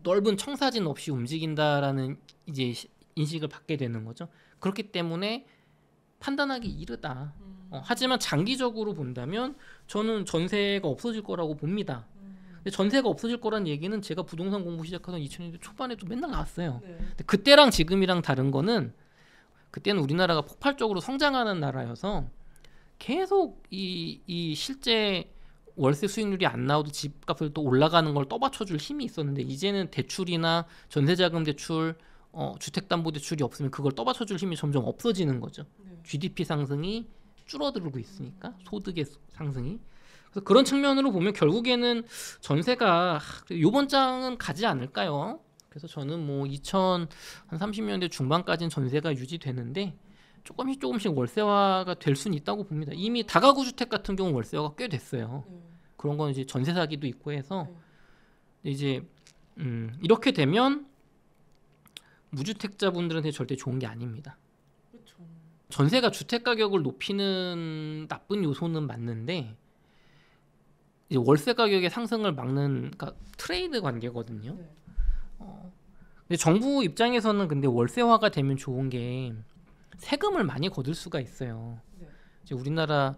넓은 청사진 없이 움직인다라는 이제 인식을 받게 되는 거죠. 그렇기 때문에 판단하기 이르다. 하지만 장기적으로 본다면 저는 전세가 없어질 거라고 봅니다. 근데 전세가 없어질 거란 얘기는 제가 부동산 공부 시작하던 2000년대 초반에도 맨날 나왔어요. 근데 그때랑 지금이랑 다른 거는 그때는 우리나라가 폭발적으로 성장하는 나라여서 계속 이 실제 월세 수익률이 안 나오도 집값을 또 올라가는 걸 떠받쳐줄 힘이 있었는데 이제는 대출이나 전세자금 대출, 주택담보대출이 없으면 그걸 떠받쳐줄 힘이 점점 없어지는 거죠. GDP 상승이 줄어들고 있으니까 소득의 상승이. 그래서 그런 측면으로 보면 결국에는 전세가 이번 장은 가지 않을까요? 그래서 저는 뭐 2030년대 중반까지는 전세가 유지되는데 조금씩 월세화가 될 수는 있다고 봅니다. 이미 다가구 주택 같은 경우 월세화가 꽤 됐어요. 그런 건 이제 전세 사기도 있고 해서 이제 이렇게 되면 무주택자분들한테 절대 좋은 게 아닙니다. 전세가 주택 가격을 높이는 나쁜 요소는 맞는데 이제 월세 가격의 상승을 막는 그러니까 트레이드 관계거든요. 근데 정부 입장에서는 근데 월세화가 되면 좋은 게 세금을 많이 거둘 수가 있어요. 이제 우리나라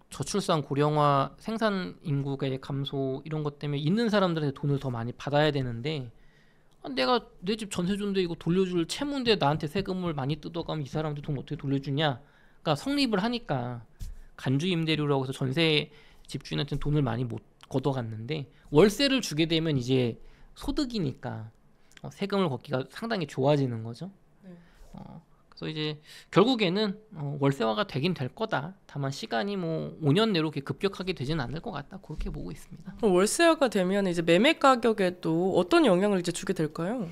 저출산 고령화 생산 인구의 감소 이런 것 때문에 있는 사람들한테 돈을 더 많이 받아야 되는데 내가 내 집 전세 줬는데 이거 돌려줄 채무인데 나한테 세금을 많이 뜯어가면 이 사람한테 돈 어떻게 돌려주냐? 그러니까 성립을 하니까 간주 임대료라고 해서 전세 집주인한테는 돈을 많이 못 걷어갔는데 월세를 주게 되면 이제 소득이니까 세금을 걷기가 상당히 좋아지는 거죠.
네.
그래서 이제 결국에는 월세화가 되긴 될 거다. 다만 시간이 뭐 5년 내로 그렇게 급격하게 되지는 않을 것 같다. 그렇게 보고 있습니다.
그럼 월세화가 되면 이제 매매 가격에도 어떤 영향을 이제 주게 될까요?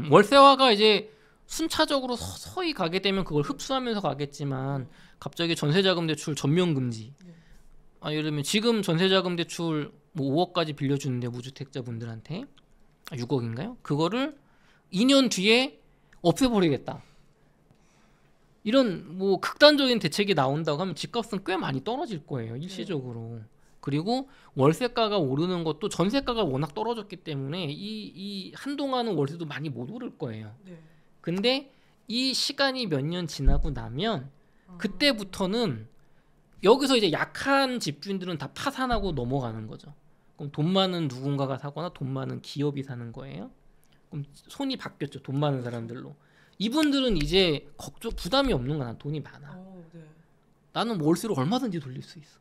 월세화가 이제 순차적으로 서서히 가게 되면 그걸 흡수하면서 가겠지만 갑자기 전세자금 대출 전면 금지. 예를 들면 지금 전세자금 대출 뭐 5억까지 빌려주는데 무주택자분들한테 6억인가요? 그거를 2년 뒤에 없애버리겠다. 이런 뭐 극단적인 대책이 나온다고 하면 집값은 꽤 많이 떨어질 거예요. 일시적으로. 그리고 월세가가 오르는 것도 전세가가 워낙 떨어졌기 때문에 이 한동안은 월세도 많이 못 오를 거예요. 근데 이 시간이 몇 년 지나고 나면 그때부터는 여기서 이제 약한 집주인들은 다 파산하고 넘어가는 거죠. 그럼 돈 많은 누군가가 사거나 돈 많은 기업이 사는 거예요. 그럼 손이 바뀌었죠. 돈 많은 사람들로. 이분들은 이제 부담이 없는 거야. 돈이 많아. 나는 월세로 얼마든지 돌릴 수 있어.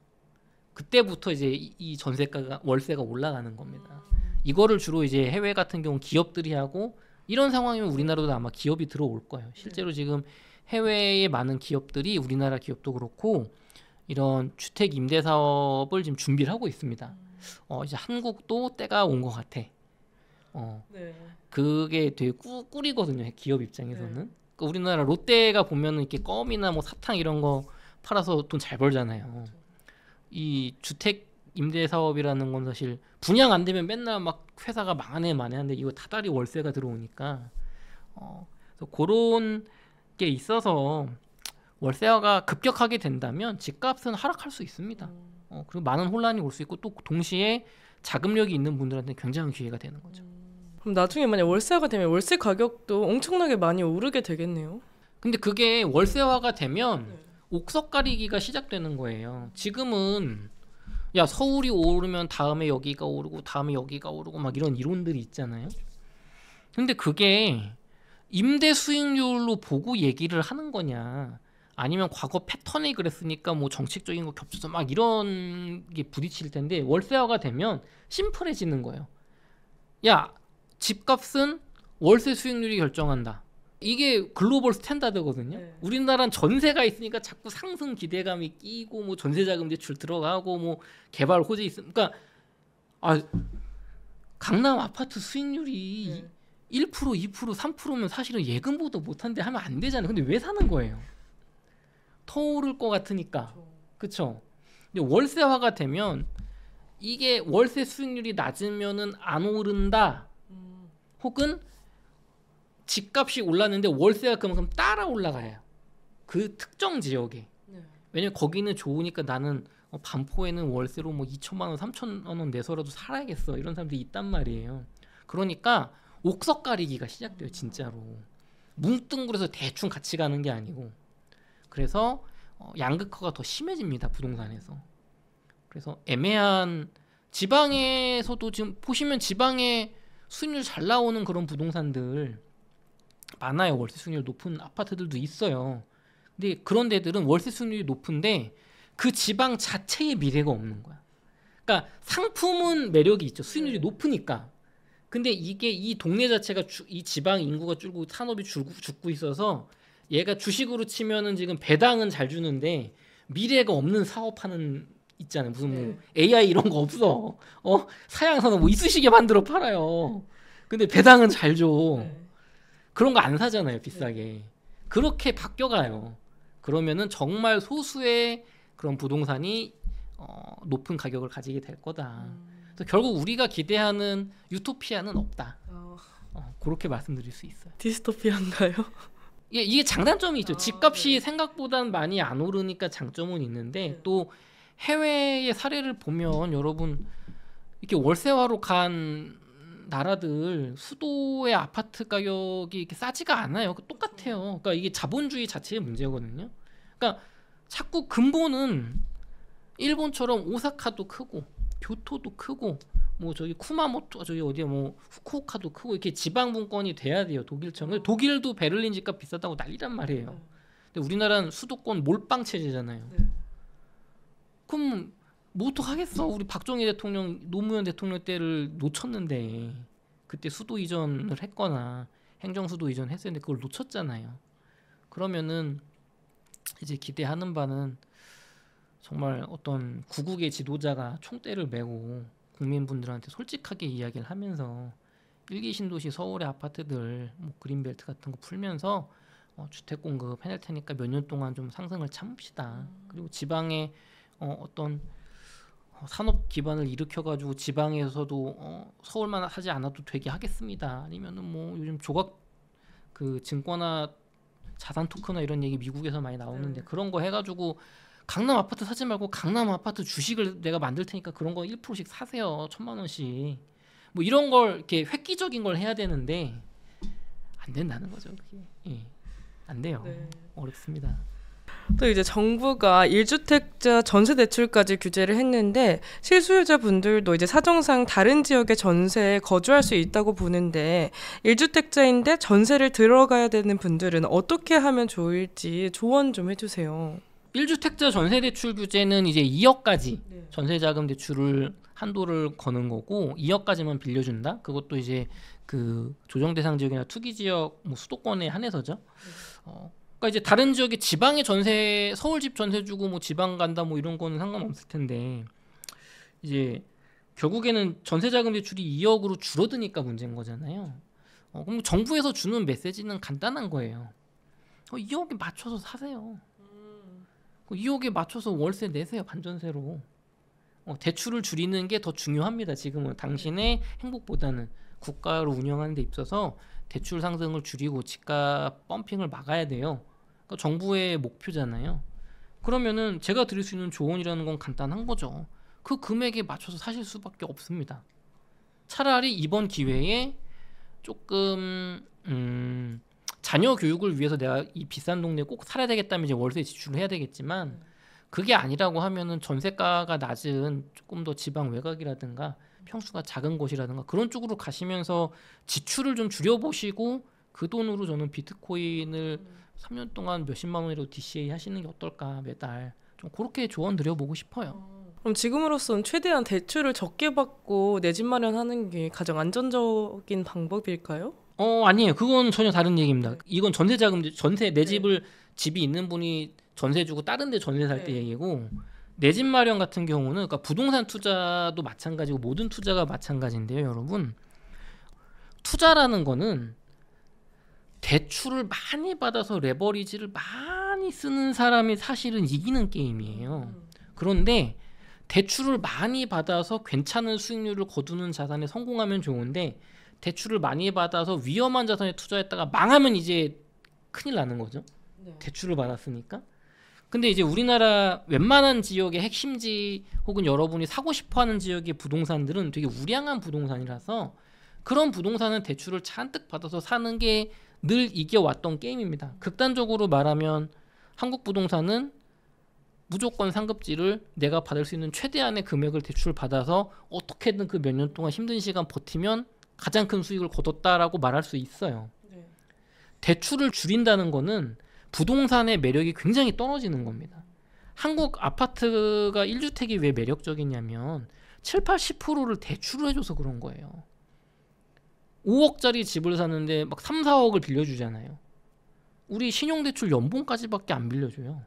그때부터 이제 이 전세가가 월세가 올라가는 겁니다. 이거를 주로 이제 해외 같은 경우 기업들이 하고 이런 상황이면 우리나라도 아마 기업이 들어올 거예요. 실제로 지금 해외의 많은 기업들이 우리나라 기업도 그렇고 이런 주택 임대 사업을 지금 준비를 하고 있습니다. 이제 한국도 때가 온 것 같아. 그게 되게 꿀이거든요. 기업 입장에서는. 그러니까 우리나라 롯데가 보면은 이렇게 껌이나 뭐 사탕 이런 거 팔아서 돈 잘 벌잖아요. 이 주택 임대 사업이라는 건 사실 분양 안 되면 맨날 막 회사가 망하네 하는데 이거 다달이 월세가 들어오니까 그래서 그런 게 있어서 월세화가 급격하게 된다면 집값은 하락할 수 있습니다. 그리고 많은 혼란이 올 수 있고 또 동시에 자금력이 있는 분들한테 굉장한 기회가 되는 거죠.
그럼 나중에 만약 월세화가 되면 월세 가격도 엄청나게 많이 오르게 되겠네요.
근데 그게 월세화가 되면 옥석 가리기가 시작되는 거예요. 지금은 야 서울이 오르면 다음에 여기가 오르고 다음에 여기가 오르고 막 이런 이론들이 있잖아요. 근데 그게 임대 수익률로 보고 얘기를 하는 거냐 아니면 과거 패턴이 그랬으니까 뭐 정책적인 거 겹쳐서 막 이런 게 부딪힐 텐데 월세화가 되면 심플해지는 거예요. 야 집값은 월세 수익률이 결정한다. 이게 글로벌 스탠다드거든요. 우리나라는 전세가 있으니까 자꾸 상승 기대감이 끼고 뭐 전세자금 대출 들어가고 뭐 개발 호재 있으니까 강남 아파트 수익률이 1%, 2%, 3%면 사실은 예금보다 못한데 하면 안 되잖아요. 근데 왜 사는 거예요? 더 오를 것 같으니까. 그렇죠? 근데 월세화가 되면 이게 월세 수익률이 낮으면은 안 오른다. 혹은 집값이 올랐는데 월세가 그만큼 따라 올라가요. 그 특정 지역에. 왜냐면 거기는 좋으니까 나는 반포에는 월세로 뭐 2천만 원, 3천만 원 내서라도 살아야겠어. 이런 사람들이 있단 말이에요. 그러니까 옥석 가리기가 시작돼요. 진짜로. 뭉뚱그려서 대충 같이 가는 게 아니고. 그래서 양극화가 더 심해집니다. 부동산에서. 그래서 애매한 지방에서도 지금 보시면 지방에 수익률 잘 나오는 그런 부동산들 많아요. 월세 수익률 높은 아파트들도 있어요. 근데 그런 데들은 월세 수익률이 높은데 그 지방 자체의 미래가 없는 거야. 그러니까 상품은 매력이 있죠. 수익률이 높으니까. 근데 이게 이 동네 자체가 이 지방 인구가 줄고 산업이 죽고 있어서 얘가 주식으로 치면은 지금 배당은 잘 주는데 미래가 없는 사업하는 있잖아요. 무슨 뭐 AI 이런 거 없어. 사양산업 뭐 이쑤시개 만들어 팔아요. 근데 배당은 잘 줘. 그런 거 안 사잖아요. 비싸게. 그렇게 바뀌어가요. 그러면은 정말 소수의 그런 부동산이 높은 가격을 가지게 될 거다. 그래서 결국 우리가 기대하는 유토피아는 없다. 그렇게 말씀드릴 수 있어요.
디스토피아인가요?
이게 장단점이 있죠. 집값이 생각보다는 많이 안 오르니까 장점은 있는데 또 해외의 사례를 보면 여러분 이렇게 월세화로 간 나라들 수도의 아파트 가격이 이렇게 싸지가 않아요. 똑같아요. 그러니까 이게 자본주의 자체의 문제거든요. 그러니까 자꾸 근본은 일본처럼 오사카도 크고 교토도 크고 뭐 저기 쿠마모토 저기 어디야 뭐 후쿠오카도 크고 이렇게 지방 분권이 돼야 돼요. 독일처럼. 독일도 베를린 집값 비싸다고 난리란 말이에요. 근데 우리나라는 수도권 몰빵 체제잖아요. 그럼 뭐 어떡하겠어. 우리 박정희 대통령 노무현 대통령 때를 놓쳤는데 그때 수도 이전을 했거나 행정수도 이전했었는데 그걸 놓쳤잖아요. 그러면은 이제 기대하는 바는 정말 어떤 구국의 지도자가 총대를 메고 국민분들한테 솔직하게 이야기를 하면서 1기 신도시 서울의 아파트들 뭐 그린벨트 같은 거 풀면서 주택 공급 해낼 테니까 몇 년 동안 좀 상승을 참읍시다. 그리고 지방에 어떤 산업 기반을 일으켜가지고 지방에서도 서울만 하지 않아도 되게 하겠습니다. 아니면은 뭐 요즘 조각 그 증권화 자산 토크나 이런 얘기 미국에서 많이 나오는데 그런 거 해가지고 강남 아파트 사지 말고 강남 아파트 주식을 내가 만들 테니까 그런 거 1%씩 사세요. 1,000만 원씩. 뭐 이런 걸 이렇게 획기적인 걸 해야 되는데 안 된다는 거죠. 그게. 예. 안 돼요.
네.
어렵습니다.
또 이제 정부가 1주택자 전세 대출까지 규제를 했는데 실수요자 분들도 이제 사정상 다른 지역의 전세에 거주할 수 있다고 보는데 1주택자인데 전세를 들어가야 되는 분들은 어떻게 하면 좋을지 조언 좀 해주세요.
1주택자 전세 대출 규제는 이제 2억까지 전세자금 대출을 한도를 거는 거고 2억까지만 빌려준다. 그것도 이제 그 조정 대상 지역이나 투기 지역 뭐 수도권에 한해서죠. 그러니까 이제 다른 지역에 지방에 전세 서울 집 전세 주고 뭐 지방 간다 뭐 이런 거는 상관없을 텐데 이제 결국에는 전세자금 대출이 2억으로 줄어드니까 문제인 거잖아요. 그럼 정부에서 주는 메시지는 간단한 거예요. 2억에 맞춰서 사세요. 2억에 맞춰서 월세 내세요. 반전세로. 대출을 줄이는 게 더 중요합니다. 지금은 당신의 행복보다는 국가로 운영하는 데 있어서 대출 상승을 줄이고 집값 펌핑을 막아야 돼요. 그러니까 정부의 목표잖아요. 그러면은 제가 드릴 수 있는 조언이라는 건 간단한 거죠. 그 금액에 맞춰서 사실 수밖에 없습니다. 차라리 이번 기회에 조금 자녀 교육을 위해서 내가 이 비싼 동네에 꼭 살아야 되겠다면 이제 월세 지출을 해야 되겠지만 그게 아니라고 하면은 전세가가 낮은 조금 더 지방 외곽이라든가 평수가 작은 곳이라든가 그런 쪽으로 가시면서 지출을 좀 줄여보시고 그 돈으로 저는 비트코인을 3년 동안 몇십만 원이라도 DCA 하시는 게 어떨까 매달 좀 그렇게 조언 드려보고 싶어요.
그럼 지금으로선 최대한 대출을 적게 받고 내 집 마련하는 게 가장 안전적인 방법일까요?
아니에요. 그건 전혀 다른 얘기입니다. 이건 전세자금 전세 내 집을 집이 있는 분이 전세 주고 다른 데 전세 살 때 얘기고 내 집 마련 같은 경우는 그러니까 부동산 투자도 마찬가지고 모든 투자가 마찬가지인데요, 여러분. 투자라는 거는 대출을 많이 받아서 레버리지를 많이 쓰는 사람이 사실은 이기는 게임이에요. 그런데 대출을 많이 받아서 괜찮은 수익률을 거두는 자산에 성공하면 좋은데 대출을 많이 받아서 위험한 자산에 투자했다가 망하면 이제 큰일 나는 거죠. 대출을 받았으니까. 근데 이제 우리나라 웬만한 지역의 핵심지 혹은 여러분이 사고 싶어하는 지역의 부동산들은 되게 우량한 부동산이라서 그런 부동산은 대출을 잔뜩 받아서 사는 게 늘 이겨왔던 게임입니다. 극단적으로 말하면 한국 부동산은 무조건 상급지를 내가 받을 수 있는 최대한의 금액을 대출을 받아서 어떻게든 그 몇 년 동안 힘든 시간 버티면 가장 큰 수익을 거뒀다라고 말할 수 있어요. 대출을 줄인다는 거는 부동산의 매력이 굉장히 떨어지는 겁니다. 한국 아파트가 1주택이 왜 매력적이냐면 7, 80%를 대출을 해줘서 그런 거예요. 5억짜리 집을 사는데 막 3, 4억을 빌려주잖아요. 우리 신용대출 연봉까지밖에 안 빌려줘요.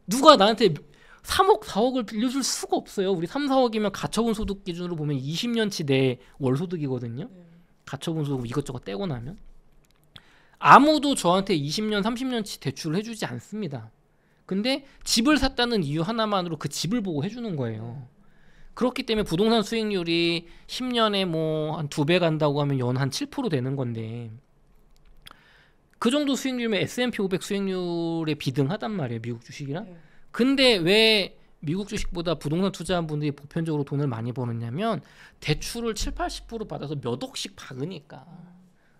누가 나한테 3억, 4억을 빌려줄 수가 없어요. 우리 3, 4억이면 가처분 소득 기준으로 보면 20년치 내 월소득이거든요. 가처분 소득 이것저것 떼고 나면. 아무도 저한테 20년, 30년치 대출을 해주지 않습니다. 근데 집을 샀다는 이유 하나만으로 그 집을 보고 해주는 거예요. 그렇기 때문에 부동산 수익률이 10년에 뭐 한 2배 간다고 하면 연 한 7% 되는 건데 그 정도 수익률이면 S&P 500 수익률에 비등하단 말이에요. 미국 주식이랑. 근데 왜 미국 주식보다 부동산 투자한 분들이 보편적으로 돈을 많이 버느냐면 대출을 7, 80% 받아서 몇 억씩 박으니까.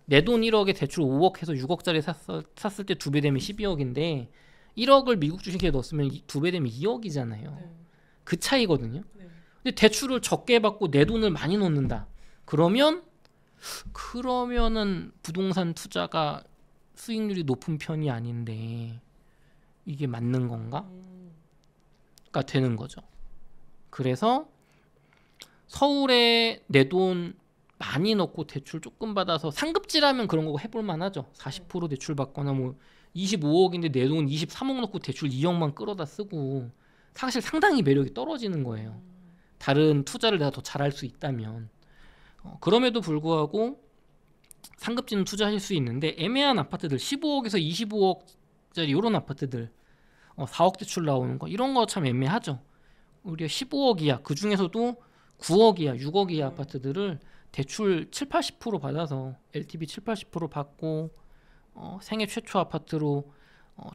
내 돈 1억에 대출 5억 해서 6억짜리 샀을 때 2배 되면 12억인데 1억을 미국 주식에 넣었으면 2배 되면 2억이잖아요. 그 차이거든요. 근데 대출을 적게 받고 내 돈을 많이 넣는다. 그러면은 부동산 투자가 수익률이 높은 편이 아닌데 이게 맞는 건가? 가 되는 거죠. 그래서 서울에 내 돈 많이 넣고 대출 조금 받아서 상급지라면 그런 거 해볼 만하죠. 40% 대출 받거나 뭐 25억인데 내 돈 23억 넣고 대출 2억만 끌어다 쓰고 사실 상당히 매력이 떨어지는 거예요. 다른 투자를 내가 더 잘할 수 있다면. 그럼에도 불구하고 상급지는 투자하실 수 있는데 애매한 아파트들 15억에서 25억짜리 이런 아파트들 4억 대출 나오는 거 이런 거 참 애매하죠. 우리가 15억 이하 그 중에서도 9억 이하 6억 이하 아파트들을 대출 7, 80% 받아서 LTV 7, 80% 받고 생애 최초 아파트로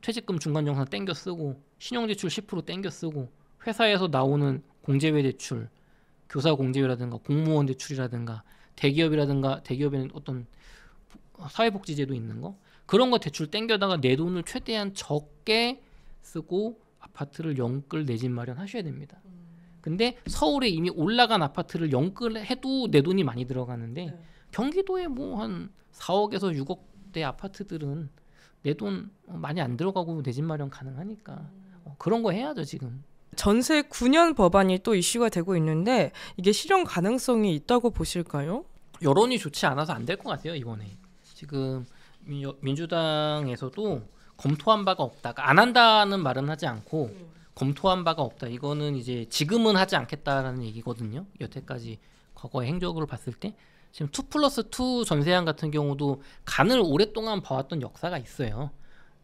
퇴직금 중간정산 땡겨 쓰고 신용대출 10% 땡겨 쓰고 회사에서 나오는 공제외 대출 교사 공제외라든가 공무원 대출이라든가 대기업에는 어떤 사회복지제도 있는 거 그런 거 대출 땡겨다가 내 돈을 최대한 적게 쓰고 아파트를 영끌 내 집 마련하셔야 됩니다. 근데 서울에 이미 올라간 아파트를 영끌해도 내 돈이 많이 들어가는데 경기도에 뭐 한 4억에서 6억대 아파트들은 내 돈 많이 안 들어가고 내 집 마련 가능하니까 그런 거 해야죠 지금.
전세 9년 법안이 또 이슈가 되고 있는데 이게 실현 가능성이 있다고 보실까요?
여론이 좋지 않아서 안 될 것 같아요 이번에. 지금 민주당에서도 검토한 바가 없다가 안 한다는 말은 하지 않고 검토한 바가 없다. 이거는 이제 지금은 하지 않겠다라는 얘기거든요. 여태까지 과거의 행적으로 봤을 때 지금 2+2 전세안 같은 경우도 간을 오랫동안 봐왔던 역사가 있어요.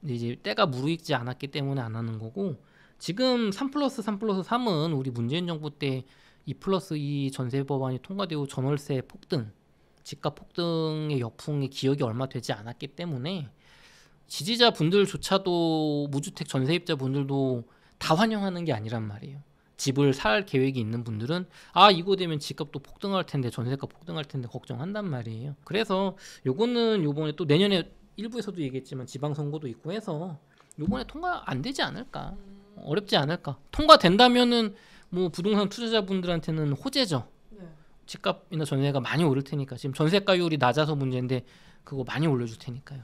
근데 이제 때가 무르익지 않았기 때문에 안 하는 거고 지금 3+3+3은 우리 문재인 정부 때 2+2 전세 법안이 통과되고 전월세 폭등, 집값 폭등의 역풍이 기억이 얼마 되지 않았기 때문에 지지자 분들조차도 무주택 전세입자 분들도 다 환영하는 게 아니란 말이에요. 집을 살 계획이 있는 분들은 이거 되면 집값도 폭등할 텐데 전세값 폭등할 텐데 걱정한단 말이에요. 그래서 요거는 요번에 또 내년에 일부에서도 얘기했지만 지방선거도 있고 해서 요번에 통과 안 되지 않을까, 어렵지 않을까. 통과된다면은 뭐 부동산 투자자분들한테는 호재죠. 집값이나 전세가 많이 오를 테니까. 지금 전세가율이 낮아서 문제인데 그거 많이 올려줄 테니까요.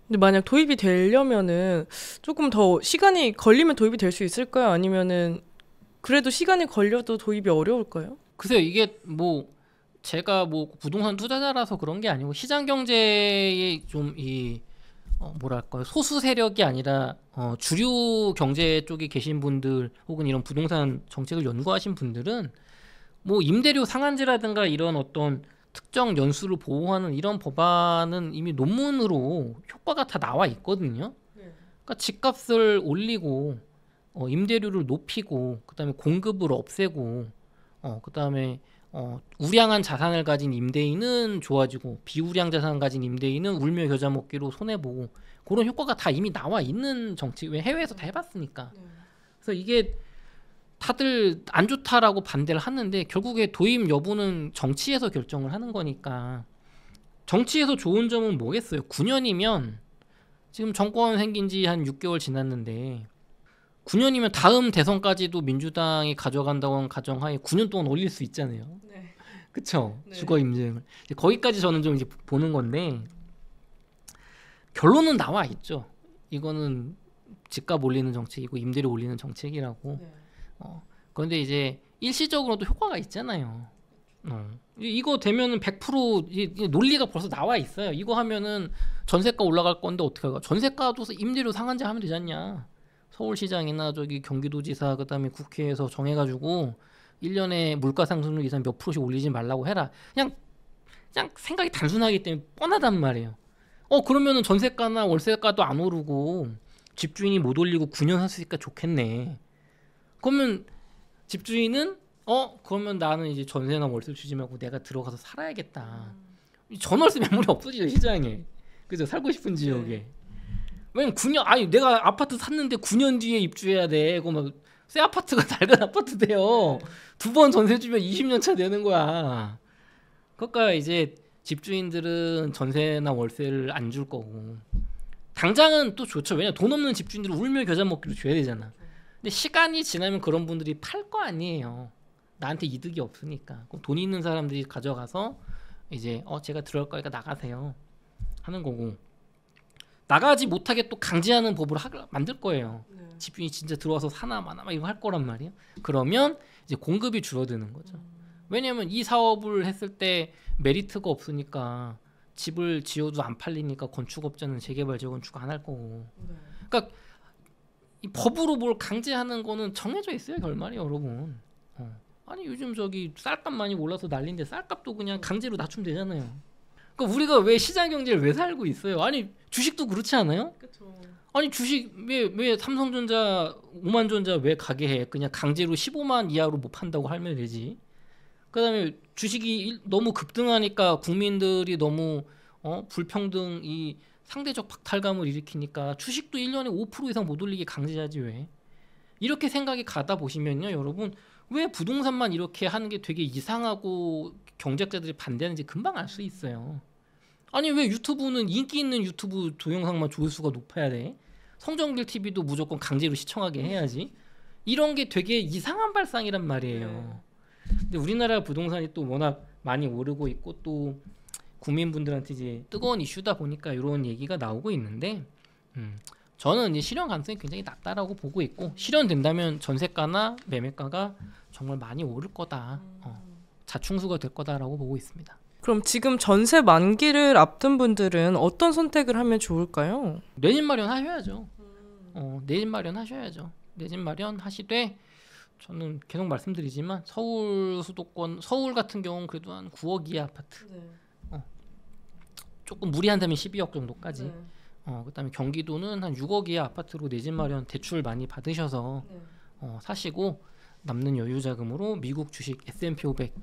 근데 만약 도입이 되려면은 조금 더 시간이 걸리면 도입이 될 수 있을까요? 아니면은 그래도 시간이 걸려도 도입이 어려울까요?
글쎄요, 이게 뭐 제가 뭐 부동산 투자자라서 그런 게 아니고 시장 경제의 좀 뭐랄까요, 소수 세력이 아니라 주류 경제 쪽에 계신 분들 혹은 이런 부동산 정책을 연구하신 분들은 뭐 임대료 상한제라든가 이런 어떤 특정 연수를 보호하는 이런 법안은 이미 논문으로 효과가 다 나와 있거든요. 그러니까 집값을 올리고 임대료를 높이고 그다음에 공급을 없애고 그다음에 우량한 자산을 가진 임대인은 좋아지고 비우량 자산을 가진 임대인은 울며 겨자 먹기로 손해보고 그런 효과가 다 이미 나와 있는 정책. 왜 해외에서 다 해봤으니까. 그래서 이게 다들 안 좋다라고 반대를 하는데 결국에 도입 여부는 정치에서 결정을 하는 거니까. 정치에서 좋은 점은 뭐겠어요? 9년이면 지금 정권 생긴 지 한 6개월 지났는데 9년이면 다음 대선까지도 민주당이 가져간다고 하는 가정하에 9년 동안 올릴 수 있잖아요.
네.
그쵸?
네.
주거 임대를 거기까지 저는 좀 이제 보는 건데 결론은 나와 있죠. 이거는 집값 올리는 정책이고 임대료 올리는 정책이라고. 그런데 이제 일시적으로도 효과가 있잖아요. 이거 되면은 100% 논리가 벌써 나와 있어요. 이거 하면은 전세가 올라갈 건데 어떻게 할까? 전세가도 임대료 상한제 하면 되지 않냐? 서울시장이나 저기 경기도지사 그다음에 국회에서 정해가지고 1년에 물가 상승률 이상 몇 프로씩 올리지 말라고 해라. 그냥 생각이 단순하기 때문에 뻔하단 말이에요. 그러면은 전세가나 월세가도 안 오르고 집주인이 못 올리고 9년 샀으니까 좋겠네. 그러면 집주인은 그러면 나는 이제 전세나 월세 주지 말고 내가 들어가서 살아야겠다. 전월세 매물이 없어지죠 시장에. 그죠? 살고 싶은 지역에. 왜냐면 9년 내가 아파트 샀는데 9년 뒤에 입주해야 돼. 그러면 새 아파트가 낡은 아파트 돼요. 2번 전세 주면 20년 차 되는 거야. 그러니까 이제 집주인들은 전세나 월세를 안 줄 거고 당장은 또 좋죠. 왜냐 돈 없는 집주인들은 울며 겨자 먹기로 줘야 되잖아. 근데 시간이 지나면 그런 분들이 팔 거 아니에요. 나한테 이득이 없으니까. 그럼 돈 있는 사람들이 가져가서 이제 제가 들어갈 거니까 나가세요 하는 거고, 나가지 못하게 또 강제하는 법으로 만들 거예요. 집주인이 진짜 들어와서 사나 마나 막 이거 할 거란 말이에요. 그러면 이제 공급이 줄어드는 거죠. 왜냐면 이 사업을 했을 때 메리트가 없으니까 집을 지어도 안 팔리니까 건축업자는 재개발 재건축 안 할 거고. 그러니까 이 법으로 뭘 강제하는 거는 정해져 있어요, 결말이 여러분. 아니 요즘 저기 쌀값 많이 올라서 난리인데 쌀값도 그냥 강제로 낮추면 되잖아요. 그러니까 우리가 왜 시장 경제를 왜 살고 있어요? 아니 주식도 그렇지 않아요?
그쵸.
아니 주식 왜 삼성전자 5만 전자 왜 가게 해? 그냥 강제로 15만 이하로 못 판다고 하면 되지. 그다음에 주식이 너무 급등하니까 국민들이 너무 불평등 이 상대적 박탈감을 일으키니까 주식도 1년에 5% 이상 못 올리게 강제하지 왜? 이렇게 생각이 가다 보시면요, 여러분 왜 부동산만 이렇게 하는 게 되게 이상하고 경제학자들이 반대하는지 금방 알 수 있어요. 아니 왜 유튜브는 인기 있는 유튜브 동영상만 조회수가 높아야 돼? 성정길 TV도 무조건 강제로 시청하게 해야지? 이런 게 되게 이상한 발상이란 말이에요. 근데 우리나라 부동산이 또 워낙 많이 오르고 있고 또 국민분들한테 이제 뜨거운 이슈다 보니까 이런 얘기가 나오고 있는데, 저는 이제 실현 가능성이 굉장히 낮다라고 보고 있고, 실현된다면 전세가나 매매가가 정말 많이 오를 거다, 자충수가 될 거다라고 보고 있습니다.
그럼 지금 전세 만기를 앞둔 분들은 어떤 선택을 하면 좋을까요?
내 집 마련하셔야죠. 내 집 마련하셔야죠. 내 집 마련하시되, 저는 계속 말씀드리지만 서울 수도권, 서울 같은 경우는 그래도 한 9억 이하 아파트, 조금 무리한다면 12억 정도까지, 그다음에 경기도는 한 6억 이하 아파트로 내 집 마련 대출 많이 받으셔서 사시고, 남는 여유 자금으로 미국 주식 S&P 500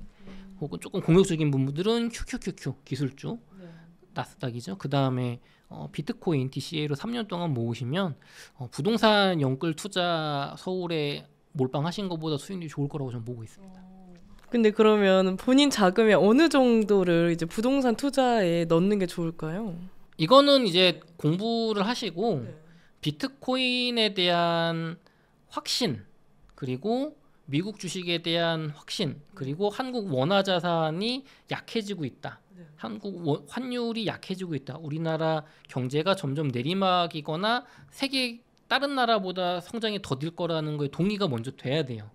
혹은 조금 공격적인 분들은 QQQQ 기술주, 나스닥이죠. 그 다음에 비트코인 DCA로 3년 동안 모으시면 부동산 연끌 투자 서울에 몰빵하신 것보다 수익률이 좋을 거라고 저는 보고 있습니다.
근데 그러면 본인 자금의 어느 정도를 이제 부동산 투자에 넣는 게 좋을까요?
이거는 이제 공부를 하시고 비트코인에 대한 확신, 그리고 미국 주식에 대한 확신, 그리고 한국 원화 자산이 약해지고 있다, 한국 환율이 약해지고 있다, 우리나라 경제가 점점 내리막이거나 세계 다른 나라보다 성장이 더딜 거라는 거에 동의가 먼저 돼야 돼요.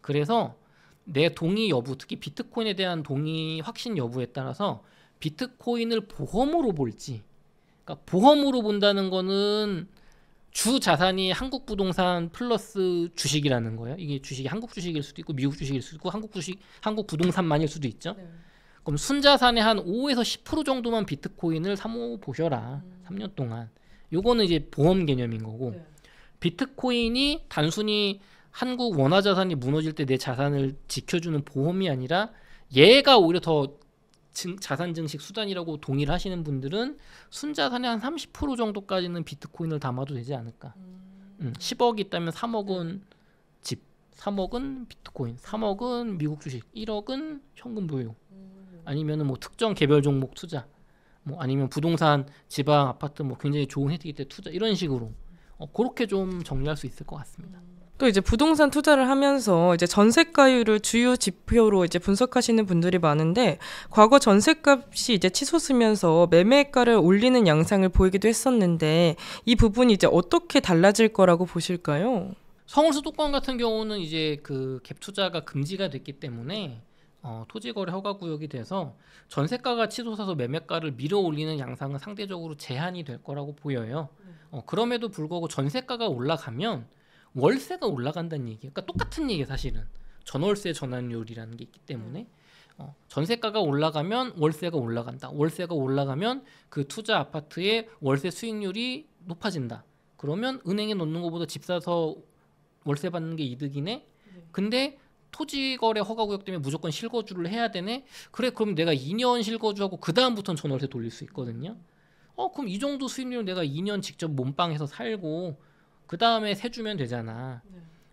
그래서 내 동의 여부, 특히 비트코인에 대한 동의 확신 여부에 따라서 비트코인을 보험으로 볼지, 그러니까 보험으로 본다는 거는 주 자산이 한국 부동산 플러스 주식이라는 거예요. 이게 주식이 한국 주식일 수도 있고 미국 주식일 수도 있고 한국 주식, 한국 부동산만일 수도 있죠. 그럼 순자산의 한 5에서 10% 정도만 비트코인을 사모 보셔라. 3년 동안. 요거는 이제 보험 개념인 거고, 비트코인이 단순히 한국 원화 자산이 무너질 때 내 자산을 지켜주는 보험이 아니라 얘가 오히려 더 자산 증식 수단이라고 동의를 하시는 분들은 순자산의 한 30% 정도까지는 비트코인을 담아도 되지 않을까. 10억이 있다면 3억은 집, 3억은 비트코인, 3억은 미국 주식, 1억은 현금 보유, 아니면은 뭐 특정 개별 종목 투자, 뭐 아니면 부동산, 지방 아파트 뭐 굉장히 좋은 혜택이 때 투자, 이런 식으로 그렇게 좀 정리할 수 있을 것 같습니다.
또 이제 부동산 투자를 하면서 이제 전세가율을 주요 지표로 이제 분석하시는 분들이 많은데, 과거 전세값이 이제 치솟으면서 매매가를 올리는 양상을 보이기도 했었는데, 이 부분이 이제 어떻게 달라질 거라고 보실까요?
서울 수도권 같은 경우는 이제 그 갭 투자가 금지가 됐기 때문에 토지거래 허가구역이 돼서 전세가가 치솟아서 매매가를 밀어 올리는 양상은 상대적으로 제한이 될 거라고 보여요. 그럼에도 불구하고 전세가가 올라가면 월세가 올라간다는 얘기예요. 그러니까 똑같은 얘기예요, 사실은. 전월세 전환율이라는 게 있기 때문에 전세가가 올라가면 월세가 올라간다. 월세가 올라가면 그 투자 아파트의 월세 수익률이 높아진다. 그러면 은행에 넣는 것보다 집 사서 월세 받는 게 이득이네. 근데 토지거래 허가구역 때문에 무조건 실거주를 해야 되네. 그래, 그럼 내가 2년 실거주하고 그 다음부터는 전월세 돌릴 수 있거든요. 그럼 이 정도 수익률 내가 2년 직접 몸빵해서 살고 그 다음에 세 주면 되잖아.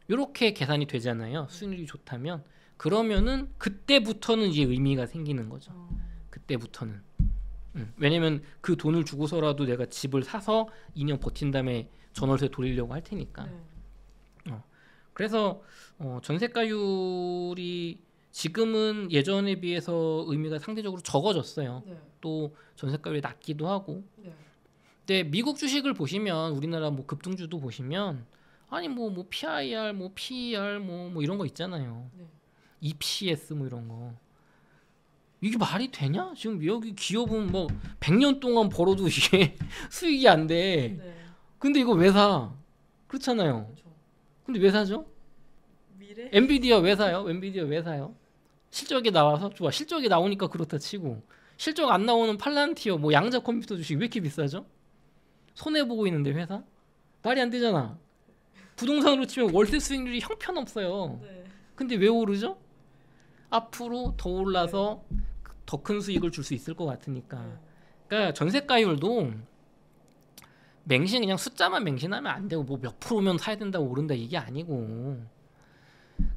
이렇게 계산이 되잖아요. 수익률이 좋다면. 그러면은 그때부터는 이제 의미가 생기는 거죠. 그때부터는. 왜냐면 그 돈을 주고서라도 내가 집을 사서 2년 버틴 다음에 전월세 돌리려고 할 테니까. 그래서 전세가율이 지금은 예전에 비해서 의미가 상대적으로 적어졌어요.
네.
또 전세가율이 낮기도 하고.
네.
근데 미국 주식을 보시면 우리나라 뭐 급등주도 보시면 아니 뭐 PIR, 뭐 PER 뭐 이런 거 있잖아요.
네.
EPS 뭐 이런 거. 이게 말이 되냐? 지금 여기 기업은 뭐 100년 동안 벌어도 이게 수익이 안 돼.
네.
근데 이거 왜 사? 그렇잖아요.
그렇죠.
근데 왜 사죠?
미래?
엔비디아 왜 사요? 엔비디아 왜 사요? 실적이 나와서 좋아. 실적이 나오니까 그렇다 치고 실적 안 나오는 팔란티어 뭐 양자 컴퓨터 주식 왜 이렇게 비싸죠? 손해 보고 있는데 회사? 말이 안 되잖아. 부동산으로 치면 월세 수익률이 형편없어요.
네.
근데 왜 오르죠? 앞으로 더 올라서 더 큰 수익을 줄 수 있을 것 같으니까. 그러니까 전세가율도 맹신 그냥 숫자만 맹신하면 안 되고 뭐 몇 프로면 사야 된다고 오른다 이게 아니고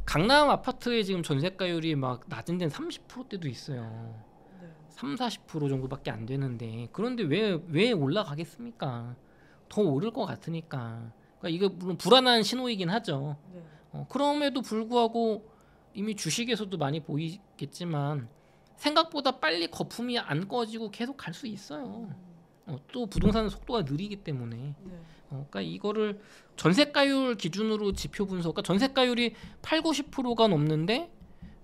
강남 아파트에 지금 전세가율이 막 낮은 데는 30%대도 있어요.
네.
30-40% 정도밖에 안 되는데 그런데 왜 올라가겠습니까? 더 오를 것 같으니까. 그러니까 이거 물론 불안한 신호이긴 하죠.
네.
그럼에도 불구하고 이미 주식에서도 많이 보이겠지만 생각보다 빨리 거품이 안 꺼지고 계속 갈 수 있어요. 또 부동산은 속도가 느리기 때문에.
네.
그러니까 이거를 전세가율 기준으로 지표 분석, 그러니까 전세가율이 8-90%가 넘는데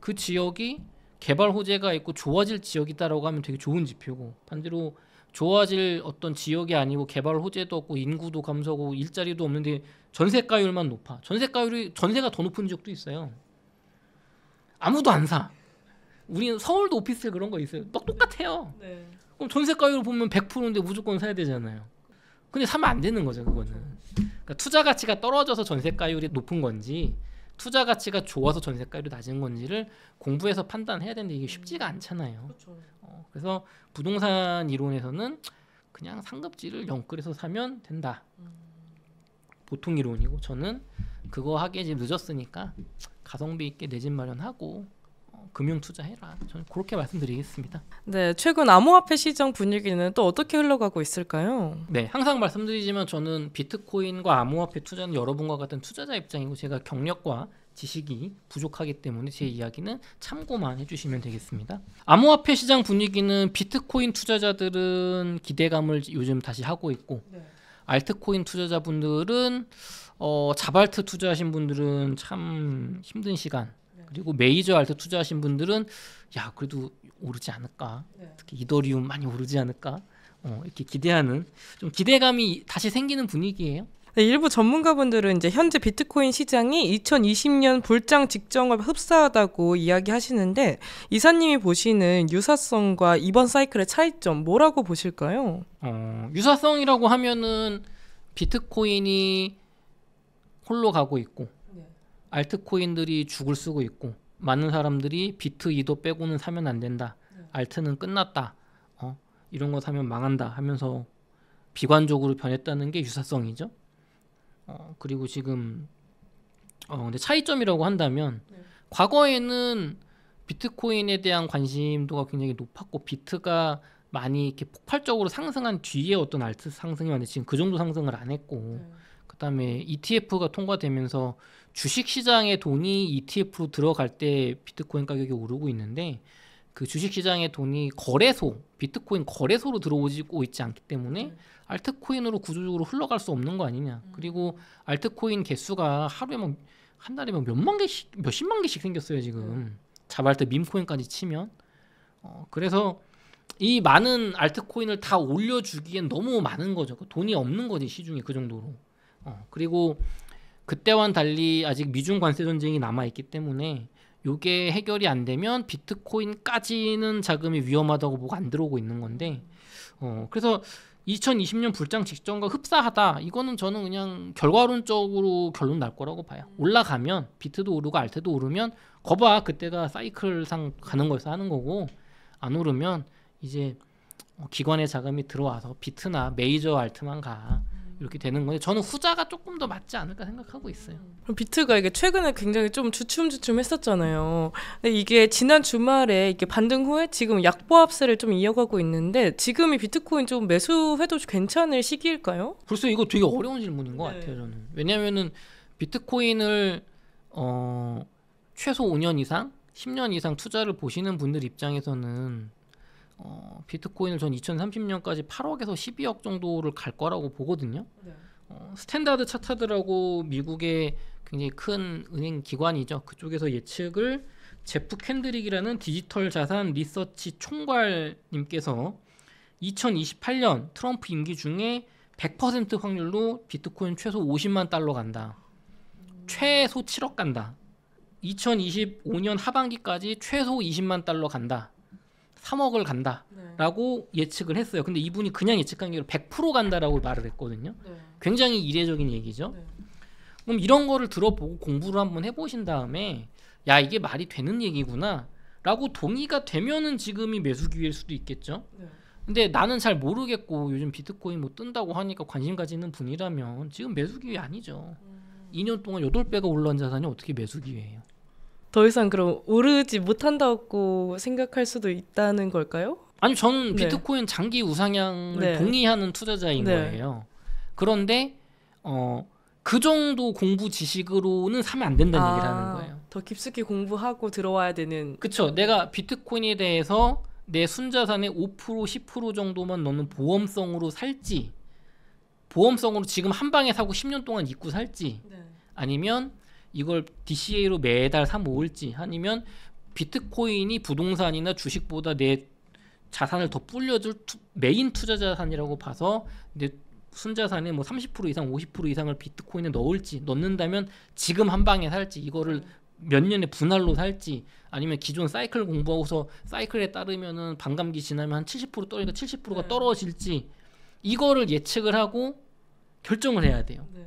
그 지역이 개발 호재가 있고 좋아질 지역이다라고 하면 되게 좋은 지표고 반대로 좋아질 어떤 지역이 아니고 개발 호재도 없고 인구도 감소하고 일자리도 없는데 전세가율만 높아. 전세가 더 높은 지역도 있어요. 아무도 안 사. 우리는 서울도 오피스텔 그런 거 있어요. 똑같아요.
네.
그럼 전세가율 보면 100%인데 무조건 사야 되잖아요. 근데 사면 안 되는 거죠, 그거는. 그러니까 투자 가치가 떨어져서 전세가율이 높은 건지 투자 가치가 좋아서 전세가율이 낮은 건지를 공부해서 판단해야 되는데 이게 쉽지가 않잖아요.
그렇죠.
그래서 부동산 이론에서는 그냥 상급지를 영끌해서 사면 된다. 보통 이론이고 저는 그거 하기에 지금 늦었으니까 가성비 있게 내 집 마련하고 금융 투자해라. 저는 그렇게 말씀드리겠습니다.
네, 최근 암호화폐 시장 분위기는 또 어떻게 흘러가고 있을까요?
네, 항상 말씀드리지만 저는 비트코인과 암호화폐 투자는 여러분과 같은 투자자 입장이고 제가 경력과 지식이 부족하기 때문에 제 이야기는 참고만 해주시면 되겠습니다. 암호화폐 시장 분위기는 비트코인 투자자들은 기대감을 요즘 다시 하고 있고
네.
알트코인 투자자분들은 자발트 투자하신 분들은 참 힘든 시간 그리고 메이저 알트 투자하신 분들은 야 그래도 오르지 않을까 특히 이더리움 많이 오르지 않을까 이렇게 기대하는 좀 기대감이 다시 생기는 분위기예요.
네, 일부 전문가분들은 이제 현재 비트코인 시장이 2020년 불장 직전과 흡사하다고 이야기하시는데 이사님이 보시는 유사성과 이번 사이클의 차이점 뭐라고 보실까요?
유사성이라고 하면은 비트코인이 홀로 가고 있고 알트코인들이 죽을 쓰고 있고 많은 사람들이 비트 이더 빼고는 사면 안 된다. 알트는 끝났다. 이런 거 사면 망한다 하면서 비관적으로 변했다는 게 유사성이죠. 그리고 지금 근데 차이점이라고 한다면 과거에는 비트코인에 대한 관심도가 굉장히 높았고 비트가 많이 이렇게 폭발적으로 상승한 뒤에 어떤 알트 상승이 왔는데 지금 그 정도 상승을 안 했고 그다음에 ETF가 통과되면서 주식시장의 돈이 ETF로 들어갈 때 비트코인 가격이 오르고 있는데 그 주식시장의 돈이 비트코인 거래소로 들어오고 있지 않기 때문에 알트코인으로 구조적으로 흘러갈 수 없는 거 아니냐. 그리고 알트코인 개수가 하루에 한 달에 몇만 개씩, 몇십만 개씩 생겼어요 지금. 자발트 밈코인까지 치면. 그래서 이 많은 알트코인을 다 올려주기엔 너무 많은 거죠. 돈이 없는 거지 시중에 그 정도로. 그리고 그때와는 달리 아직 미중 관세 전쟁이 남아 있기 때문에 이게 해결이 안 되면 비트코인까지는 자금이 위험하다고 보고 안 들어오고 있는 건데 그래서 2020년 불장 직전과 흡사하다. 이거는 저는 그냥 결과론적으로 결론 날 거라고 봐요. 올라가면 비트도 오르고 알트도 오르면 거봐 그때가 사이클상 가는 거여서 하는 거고 안 오르면 이제 기관의 자금이 들어와서 비트나 메이저 알트만 가. 이렇게 되는 건데 저는 후자가 조금 더 맞지 않을까 생각하고 있어요.
비트가 이게 최근에 굉장히 좀 주춤주춤했었잖아요. 근데 이게 지난 주말에 이게 반등 후에 지금 약보합세를 좀 이어가고 있는데 지금이 비트코인 좀 매수해도 괜찮을 시기일까요?
글쎄 이거 되게 어려운 질문인 것 같아요. 저는 왜냐하면은 비트코인을 최소 5년 이상, 10년 이상 투자를 보시는 분들 입장에서는 비트코인을 전 2030년까지 8억에서 12억 정도를 갈 거라고 보거든요.
네.
스탠다드 차타드라고 미국의 굉장히 큰 은행 기관이죠. 그쪽에서 예측을 제프 캔드릭이라는 디지털 자산 리서치 총괄님께서 2028년 트럼프 임기 중에 100% 확률로 비트코인 최소 50만 달러 간다. 최소 7억 간다. 2025년 하반기까지 최소 20만 달러 간다. 3억을 간다.
네.
라고 예측을 했어요. 근데 이분이 그냥 예측한 게 아니라 100% 간다라고 말을 했거든요.
네.
굉장히 이례적인 얘기죠.
네.
그럼 이런 거를 들어보고 공부를 한번 해보신 다음에 야 이게 말이 되는 얘기구나 라고 동의가 되면은 지금이 매수 기회일 수도 있겠죠.
네.
근데 나는 잘 모르겠고 요즘 비트코인 뭐 뜬다고 하니까 관심 가지는 분이라면 지금 매수 기회 아니죠. 2년 동안 8배가 올라온 자산이 어떻게 매수 기회예요?
더 이상 그럼 오르지 못한다고 생각할 수도 있다는 걸까요?
아니 저는
네.
비트코인 장기 우상향을
네.
동의하는 투자자인
네.
거예요. 그런데 그 정도 공부 지식으로는 사면 안 된다는 얘기를 하는 거예요.
더 깊숙이 공부하고 들어와야 되는.
그쵸. 내가 비트코인에 대해서 내 순자산의 5% 10% 정도만 넣는 보험성으로 살지, 보험성으로 지금 한 방에 사고 10년 동안 잊고 살지,
네.
아니면 이걸 DCA로 매달 사 모을지, 아니면 비트코인이 부동산이나 주식보다 내 자산을 더 불려줄 메인 투자 자산이라고 봐서 내 순자산의 뭐 30% 이상 50% 이상을 비트코인에 넣는다면 지금 한 방에 살지, 이거를 몇 년의 분할로 살지, 아니면 기존 사이클 공부하고서 사이클에 따르면은 반감기 지나면 한 70% 떨어지니까 70%가
네.
떨어질지, 이거를 예측을 하고 결정을 해야 돼요.
네.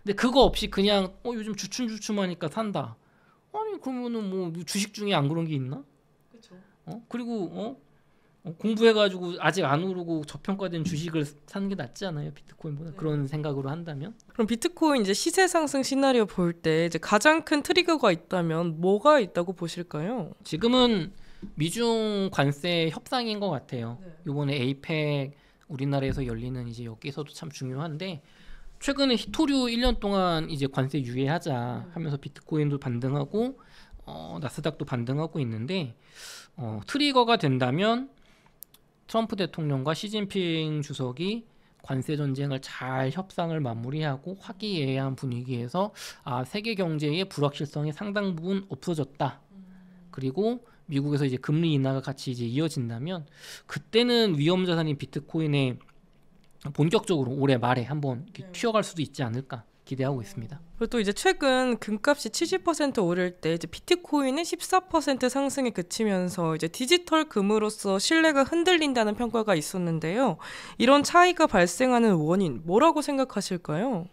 근데 그거 없이 그냥 요즘 주춤주춤하니까 산다. 아니 그러면은 뭐 주식 중에 안 그런 게 있나?
그렇죠.
그리고 공부해가지고 아직 안 오르고 저평가된 주식을 사는 게 낫지 않아요? 비트코인보다.
네.
그런 생각으로 한다면.
그럼 비트코인 이제 시세 상승 시나리오 볼 때 이제 가장 큰 트리거가 있다면 뭐가 있다고 보실까요?
지금은 미중 관세 협상인 것 같아요.
네.
이번에 에이펙 우리나라에서 열리는 이제 여기서도 참 중요한데, 최근에 히토류 1년 동안 이제 관세 유예하자 하면서 비트코인도 반등하고 나스닥도 반등하고 있는데, 트리거가 된다면 트럼프 대통령과 시진핑 주석이 관세 전쟁을 잘 협상을 마무리하고 화기애애한 분위기에서 세계 경제의 불확실성이 상당 부분 없어졌다. 그리고 미국에서 이제 금리 인하가 같이 이제 이어진다면 그때는 위험 자산인 비트코인에 본격적으로 올해 말에 한번 튀어갈 수도 있지 않을까 기대하고 있습니다.
그리고 또 이제 최근 금값이 70% 오를 때 이제 비트코인은 14% 상승에 그치면서 이제 디지털 금으로서 신뢰가 흔들린다는 평가가 있었는데요. 이런 차이가 발생하는 원인 뭐라고 생각하실까요?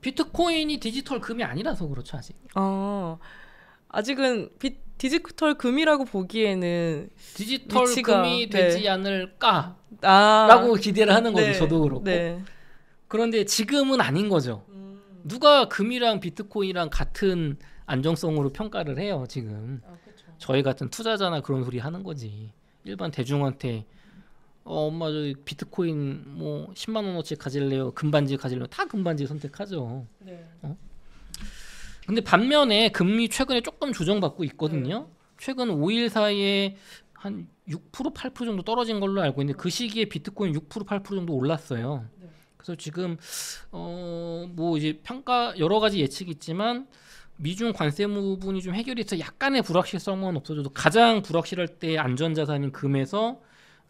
비트코인이 디지털 금이 아니라서 그렇죠 아직.
아직은 디지털 금이라고 보기에는
디지털
위치가,
금이 되지
네.
않을까라고 기대를 하는 거죠.
네.
저도 그렇고.
네.
그런데 지금은 아닌 거죠. 누가 금이랑 비트코인이랑 같은 안정성으로 평가를 해요 지금. 저희 같은 투자자나 그런 소리 하는 거지. 일반 대중한테 엄마 저 비트코인 뭐 10만 원어치 가질래요? 금반지 가질래요? 다 금반지 선택하죠.
네.
근데 반면에 금리 최근에 조금 조정받고 있거든요. 최근 5일 사이에 한 6% 8% 정도 떨어진 걸로 알고 있는데, 그 시기에 비트코인 6% 8% 정도 올랐어요. 그래서 지금 뭐 이제 평가 여러 가지 예측이 있지만 미중 관세 부분이 좀 해결이 돼서 약간의 불확실성만 없어져도 가장 불확실할 때 안전자산인 금에서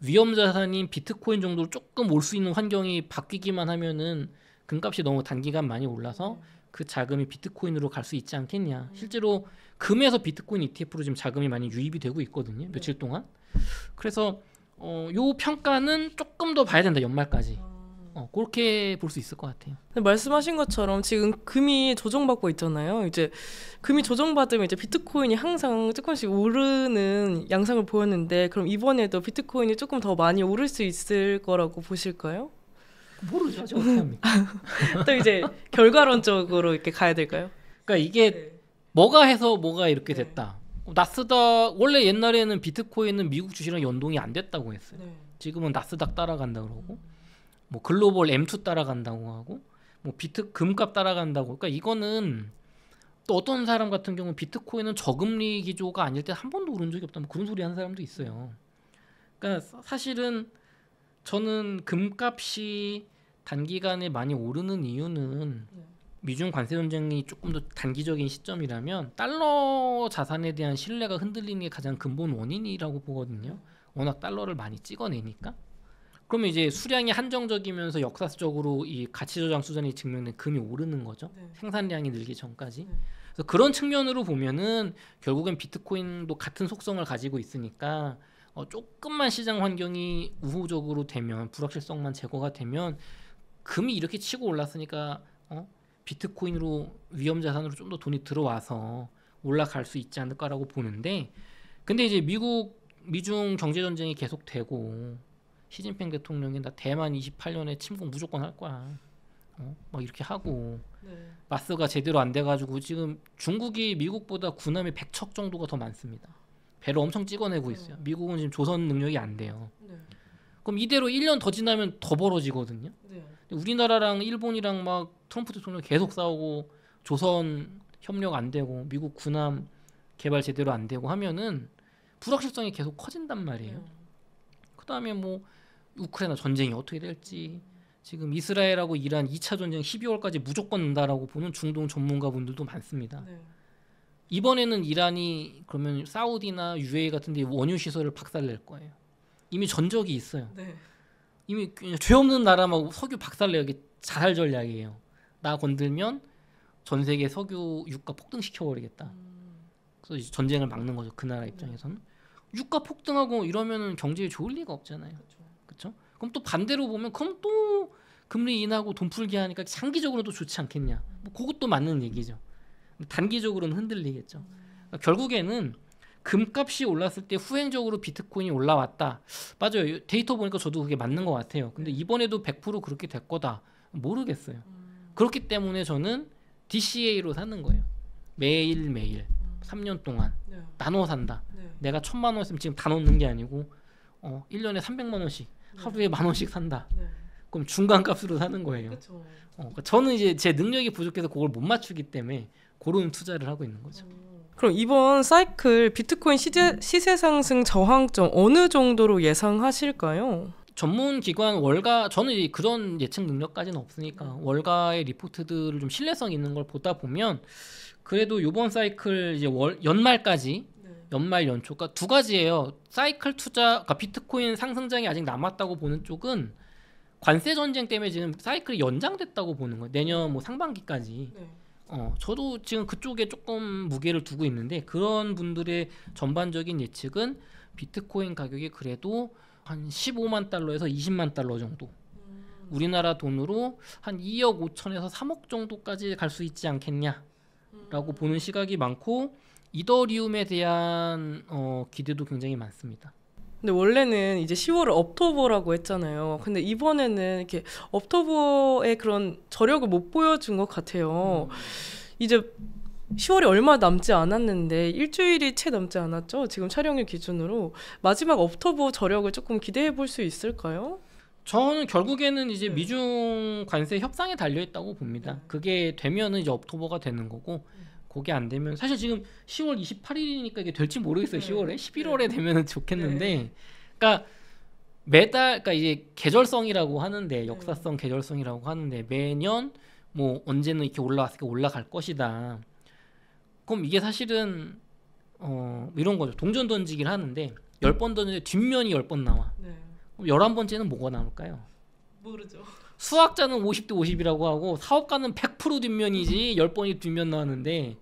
위험자산인 비트코인 정도로 조금 올 수 있는 환경이 바뀌기만 하면은 금값이 너무 단기간 많이 올라서 그 자금이 비트코인으로 갈 수 있지 않겠냐. 실제로 금에서 비트코인 ETF로 지금 자금이 많이 유입이 되고 있거든요. 며칠 동안. 그래서 요 평가는 조금 더 봐야 된다 연말까지. 그렇게 볼 수 있을 것 같아요.
말씀하신 것처럼 지금 금이 조정받고 있잖아요. 이제 금이 조정받으면 이제 비트코인이 항상 조금씩 오르는 양상을 보였는데, 그럼 이번에도 비트코인이 조금 더 많이 오를 수 있을 거라고 보실까요?
모르죠. 어떻게 합니까?
또 이제 결과론적으로 이렇게 가야 될까요?
그러니까 이게 뭐가 해서 뭐가 이렇게 됐다. 나스닥 원래 옛날에는 비트코인은 미국 주식이랑 연동이 안 됐다고 했어요. 지금은 나스닥 따라간다 그러고, 뭐 글로벌 M2 따라간다고 하고, 뭐 금값 따라간다고. 그러니까 이거는 또 어떤 사람 같은 경우는 비트코인은 저금리 기조가 아닐 때 한 번도 오른 적이 없다, 뭐 그런 소리 하는 사람도 있어요. 그러니까 사실은 저는 금값이 단기간에 많이 오르는 이유는 미중 관세 전쟁이 조금 더 단기적인 시점이라면 달러 자산에 대한 신뢰가 흔들리는 게 가장 근본 원인이라고 보거든요. 워낙 달러를 많이 찍어내니까. 그러면 이제 수량이 한정적이면서 역사적으로 이 가치 저장 수준이 증명된 금이 오르는 거죠. 생산량이 늘기 전까지. 그래서 그런 측면으로 보면은 결국엔 비트코인도 같은 속성을 가지고 있으니까 조금만 시장 환경이 우호적으로 되면, 불확실성만 제거가 되면 금이 이렇게 치고 올랐으니까 비트코인으로 위험 자산으로 좀 더 돈이 들어와서 올라갈 수 있지 않을까라고 보는데, 근데 이제 미중 경제 전쟁이 계속되고 시진핑 대통령이 나 대만 28년에 침공 무조건 할 거야, 막 이렇게 하고 마스가 제대로 안 돼가지고 지금 중국이 미국보다 군함이 100척 정도가 더 많습니다. 배를 엄청 찍어내고 있어요. 미국은 지금 조선 능력이 안 돼요. 그럼 이대로 1년 더 지나면 더 벌어지거든요. 우리나라랑 일본이랑 막 트럼프 대통령 계속 싸우고 조선 협력 안 되고 미국 군함 개발 제대로 안 되고 하면은 불확실성이 계속 커진단 말이에요. 그다음에 뭐 우크라이나 전쟁이 어떻게 될지, 지금 이스라엘하고 이란 2차 전쟁 12월까지 무조건 난다라고 보는 중동 전문가분들도 많습니다. 이번에는 이란이 그러면 사우디나 UAE 같은 데 원유 시설을 박살낼 거예요. 이미 전적이 있어요. 이미 죄 없는 나라만 석유 박살내기 자살 전략이에요. 나 건들면 전 세계 석유 유가 폭등시켜 버리겠다. 그래서 이제 전쟁을 막는 거죠. 그 나라 입장에서는. 유가 폭등하고 이러면은 경제에 좋을 리가 없잖아요. 그렇죠? 그럼 또 반대로 보면 그럼 또 금리 인하고 돈 풀기 하니까 장기적으로도 좋지 않겠냐. 뭐 그것도 맞는 얘기죠. 단기적으로는 흔들리겠죠. 그러니까 결국에는 금값이 올랐을 때 후행적으로 비트코인이 올라왔다. 맞아요. 데이터 보니까 저도 그게 맞는 것 같아요. 근데 이번에도 100% 그렇게 될 거다. 모르겠어요. 그렇기 때문에 저는 DCA로 사는 거예요. 매일매일 3년 동안 나눠 산다. 내가 1,000만 원 있으면 지금 다 넣는 게 아니고 1년에 300만 원씩 하루에 10,000원씩 산다. 그럼 중간값으로 사는 거예요. 그러니까 저는 이제 제 능력이 부족해서 그걸 못 맞추기 때문에 그런 투자를 하고 있는 거죠.
그럼 이번 사이클 비트코인 시세 상승 저항점 어느 정도로 예상하실까요?
전문 기관 월가, 저는 이제 그런 예측 능력까지는 없으니까 월가의 리포트들을 좀 신뢰성 있는 걸 보다 보면 그래도 이번 사이클 이제 연말까지 연말 연초가 두 가지예요. 사이클 투자, 그러니까 비트코인 상승장이 아직 남았다고 보는 쪽은 관세 전쟁 때문에 지금 사이클이 연장됐다고 보는 거예요. 내년 뭐 상반기까지. 저도 지금 그쪽에 조금 무게를 두고 있는데, 그런 분들의 전반적인 예측은 비트코인 가격이 그래도 한 15만 달러에서 20만 달러 정도, 우리나라 돈으로 한 2억 5천에서 3억 정도까지 갈 수 있지 않겠냐라고 보는 시각이 많고, 이더리움에 대한 기대도 굉장히 많습니다.
근데 원래는 이제 10월을 업토버라고 했잖아요. 근데 이번에는 이렇게 업토버의 그런 저력을 못 보여준 것 같아요. 이제 10월이 얼마 남지 않았는데 일주일이 채 남지 않았죠? 지금 촬영일 기준으로. 마지막 업토버 저력을 조금 기대해 볼 수 있을까요?
저는 결국에는 이제 미중 관세 협상에 달려 있다고 봅니다. 그게 되면은 이제 업토버가 되는 거고, 그게 안 되면 사실 지금 10월 28일이니까 이게 될지 모르겠어요. 10월에 11월에 되면은 좋겠는데, 그러니까 매달, 그러니까 이제 계절성이라고 하는데, 역사성 계절성이라고 하는데 매년 뭐 언제는 이렇게 올라왔으니까 올라갈 것이다. 그럼 이게 사실은 이런 거죠. 동전 던지기를 하는데 10번 던지는데 뒷면이 10번 나와. 그럼 11번째는 뭐가 나올까요?
모르죠.
수학자는 50대 50이라고 하고 사업가는 100% 뒷면이지 10번이 뒷면 나왔는데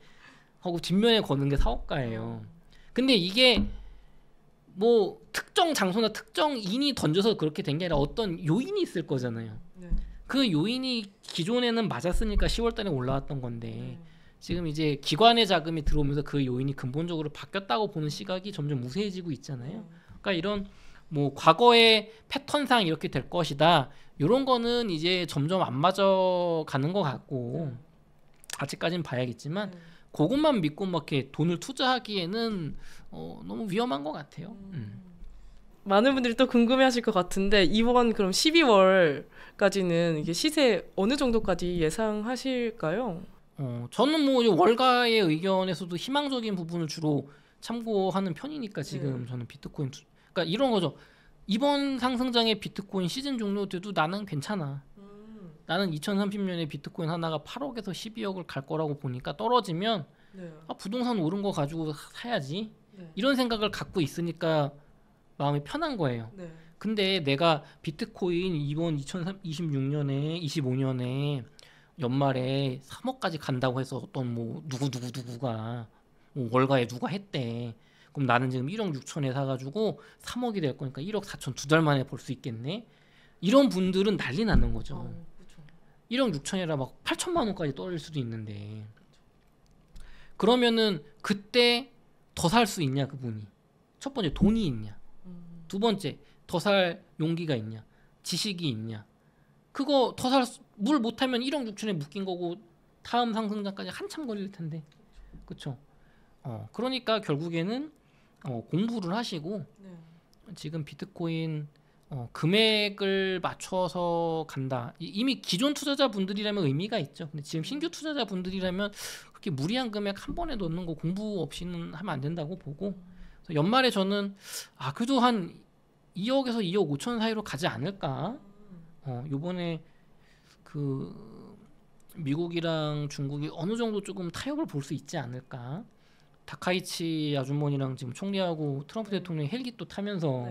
하고 뒷면에 거는 게 사업가예요. 근데 이게 뭐 특정 장소나 특정 인이 던져서 그렇게 된 게 아니라 어떤 요인이 있을 거잖아요. 그 요인이 기존에는 맞았으니까 10월 달에 올라왔던 건데 지금 이제 기관의 자금이 들어오면서 그 요인이 근본적으로 바뀌었다고 보는 시각이 점점 우세해지고 있잖아요. 그러니까 이런 뭐 과거의 패턴상 이렇게 될 것이다, 이런 거는 이제 점점 안 맞아가는 것 같고, 아직까지는 봐야겠지만 그것만 믿고 막 이렇게 돈을 투자하기에는 너무 위험한 것 같아요.
많은 분들이 또 궁금해하실 것 같은데, 이번 그럼 12월까지는 이게 시세 어느 정도까지 예상하실까요?
저는 뭐 월가의 의견에서도 희망적인 부분을 주로 참고하는 편이니까 지금 저는 비트코인 그러니까 이런 거죠. 이번 상승장의 비트코인 시즌 종료돼도 나는 괜찮아. 나는 2030년에 비트코인 하나가 8억에서 12억을 갈 거라고 보니까 떨어지면 부동산 오른 거 가지고 사야지. 이런 생각을 갖고 있으니까 마음이 편한 거예요. 근데 내가 비트코인 이번 2026년에 25년에 연말에 3억까지 간다고 해서 어떤 뭐 누구가 뭐 월가에 누가 했대. 그럼 나는 지금 1억 6천에 사가지고 3억이 될 거니까 1억 4천 2달 만에 벌 수 있겠네. 이런 분들은 난리 나는 거죠. 1억 6천이라 막 8천만 원까지 떨어질 수도 있는데 그러면은 그때 더 살 수 있냐 그분이. 첫 번째 돈이 있냐. 두 번째 더 살 용기가 있냐. 지식이 있냐. 그거 더 살 물 못하면 1억 6천에 묶인 거고 다음 상승장까지 한참 걸릴 텐데. 그렇죠. 그러니까 결국에는 공부를 하시고 지금 비트코인 금액을 맞춰서 간다. 이미 기존 투자자분들이라면 의미가 있죠. 근데 지금 신규 투자자분들이라면 그렇게 무리한 금액 한 번에 넣는 거 공부 없이는 하면 안 된다고 보고 그래서 연말에 저는 그래도 한 2억에서 2억 5천 사이로 가지 않을까. 요번에 그 미국이랑 중국이 어느 정도 조금 타협을 볼 수 있지 않을까. 다카이치 아주머니랑 지금 총리하고 트럼프 대통령이 헬기 또 타면서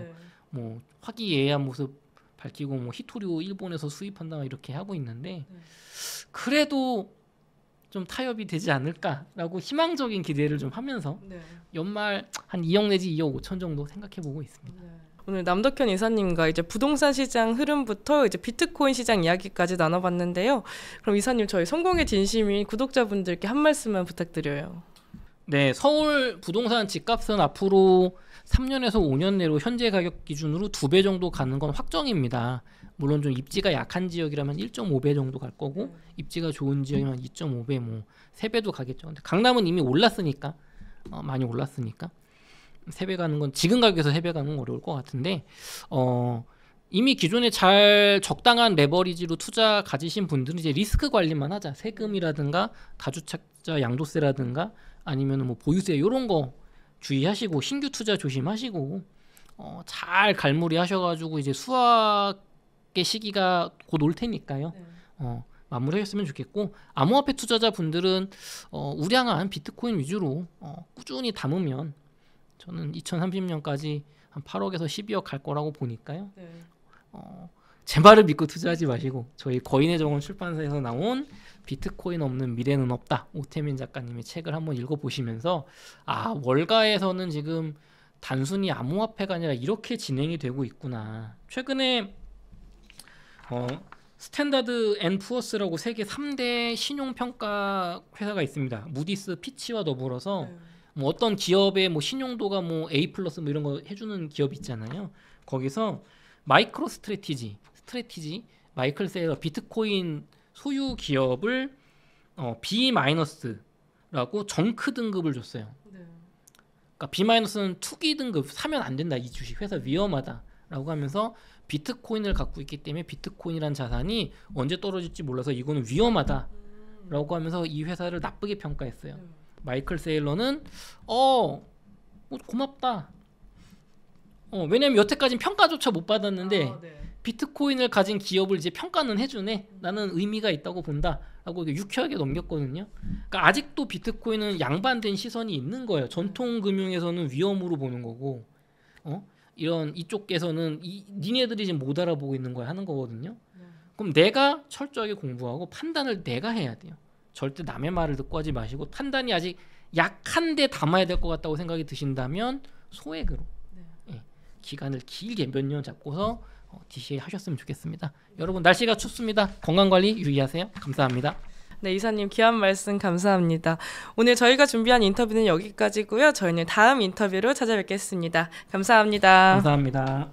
뭐 화기애애한 모습 밝히고 뭐 히토류 일본에서 수입한다 이렇게 하고 있는데 그래도 좀 타협이 되지 않을까라고 희망적인 기대를 좀 하면서 연말 한 2억 내지 2억 5천 정도 생각해 보고 있습니다.
오늘 남덕현 이사님과 이제 부동산 시장 흐름부터 이제 비트코인 시장 이야기까지 나눠봤는데요. 그럼 이사님 저희 성공의 진심인 구독자분들께 한 말씀만 부탁드려요.
네, 서울 부동산 집값은 앞으로 3년에서 5년 내로 현재 가격 기준으로 2배 정도 가는 건 확정입니다. 물론 좀 입지가 약한 지역이라면 1.5배 정도 갈 거고 입지가 좋은 지역이면 2.5배 뭐 3배도 가겠죠. 근데 강남은 이미 올랐으니까 많이 올랐으니까 3배 가는 건 지금 가격에서 3배 가는 건 어려울 것 같은데 이미 기존에 잘 적당한 레버리지로 투자 가지신 분들은 이제 리스크 관리만 하자. 세금이라든가 다주택자 양도세라든가 아니면 뭐 보유세 이런 거 주의하시고 신규 투자 조심하시고 잘 갈무리 하셔가지고 이제 수확의 시기가 곧 올 테니까요. 마무리하셨으면 좋겠고 암호화폐 투자자분들은 우량한 비트코인 위주로 꾸준히 담으면 저는 2030년까지 한 8억에서 12억 갈 거라고 보니까요. 제 말을 믿고 투자하지 마시고 저희 거인의 정원 출판사에서 나온 비트코인 없는 미래는 없다 오태민 작가님의 책을 한번 읽어보시면서 월가에서는 지금 단순히 암호화폐가 아니라 이렇게 진행이 되고 있구나. 최근에 스탠다드 앤 푸어스라고 세계 3대 신용평가 회사가 있습니다. 무디스, 피치와 더불어서 뭐 어떤 기업의 뭐 신용도가 뭐 A+ 뭐 이런 거 해주는 기업 있잖아요. 거기서 마이크로 스트래티지 마이클 세일러 비트코인 소유 기업을 B-라고 정크 등급을 줬어요. 그러니까 B-는 투기 등급, 사면 안 된다. 이 주식 회사 위험하다라고 하면서 비트코인을 갖고 있기 때문에 비트코인이란 자산이 언제 떨어질지 몰라서 이거는 위험하다라고 하면서 이 회사를 나쁘게 평가했어요. 마이클 세일러는 고맙다. 왜냐면 여태까지는 평가조차 못 받았는데 비트코인을 가진 기업을 이제 평가는 해주네. 나는 의미가 있다고 본다라고 유쾌하게 넘겼거든요. 그러니까 아직도 비트코인은 양반된 시선이 있는 거예요. 전통 금융에서는 위험으로 보는 거고, 이런 이쪽에서는 니네들이 지금 못 알아보고 있는 거야 하는 거거든요. 그럼 내가 철저하게 공부하고 판단을 내가 해야 돼요. 절대 남의 말을 듣고 하지 마시고 판단이 아직 약한데 담아야 될 것 같다고 생각이 드신다면 소액으로 기간을 길게 몇 년 잡고서 DCA 하셨으면 좋겠습니다. 여러분 날씨가 춥습니다. 건강관리 유의하세요. 감사합니다.
네, 이사님 귀한 말씀 감사합니다. 오늘 저희가 준비한 인터뷰는 여기까지고요. 저희는 다음 인터뷰로 찾아뵙겠습니다. 감사합니다.
감사합니다.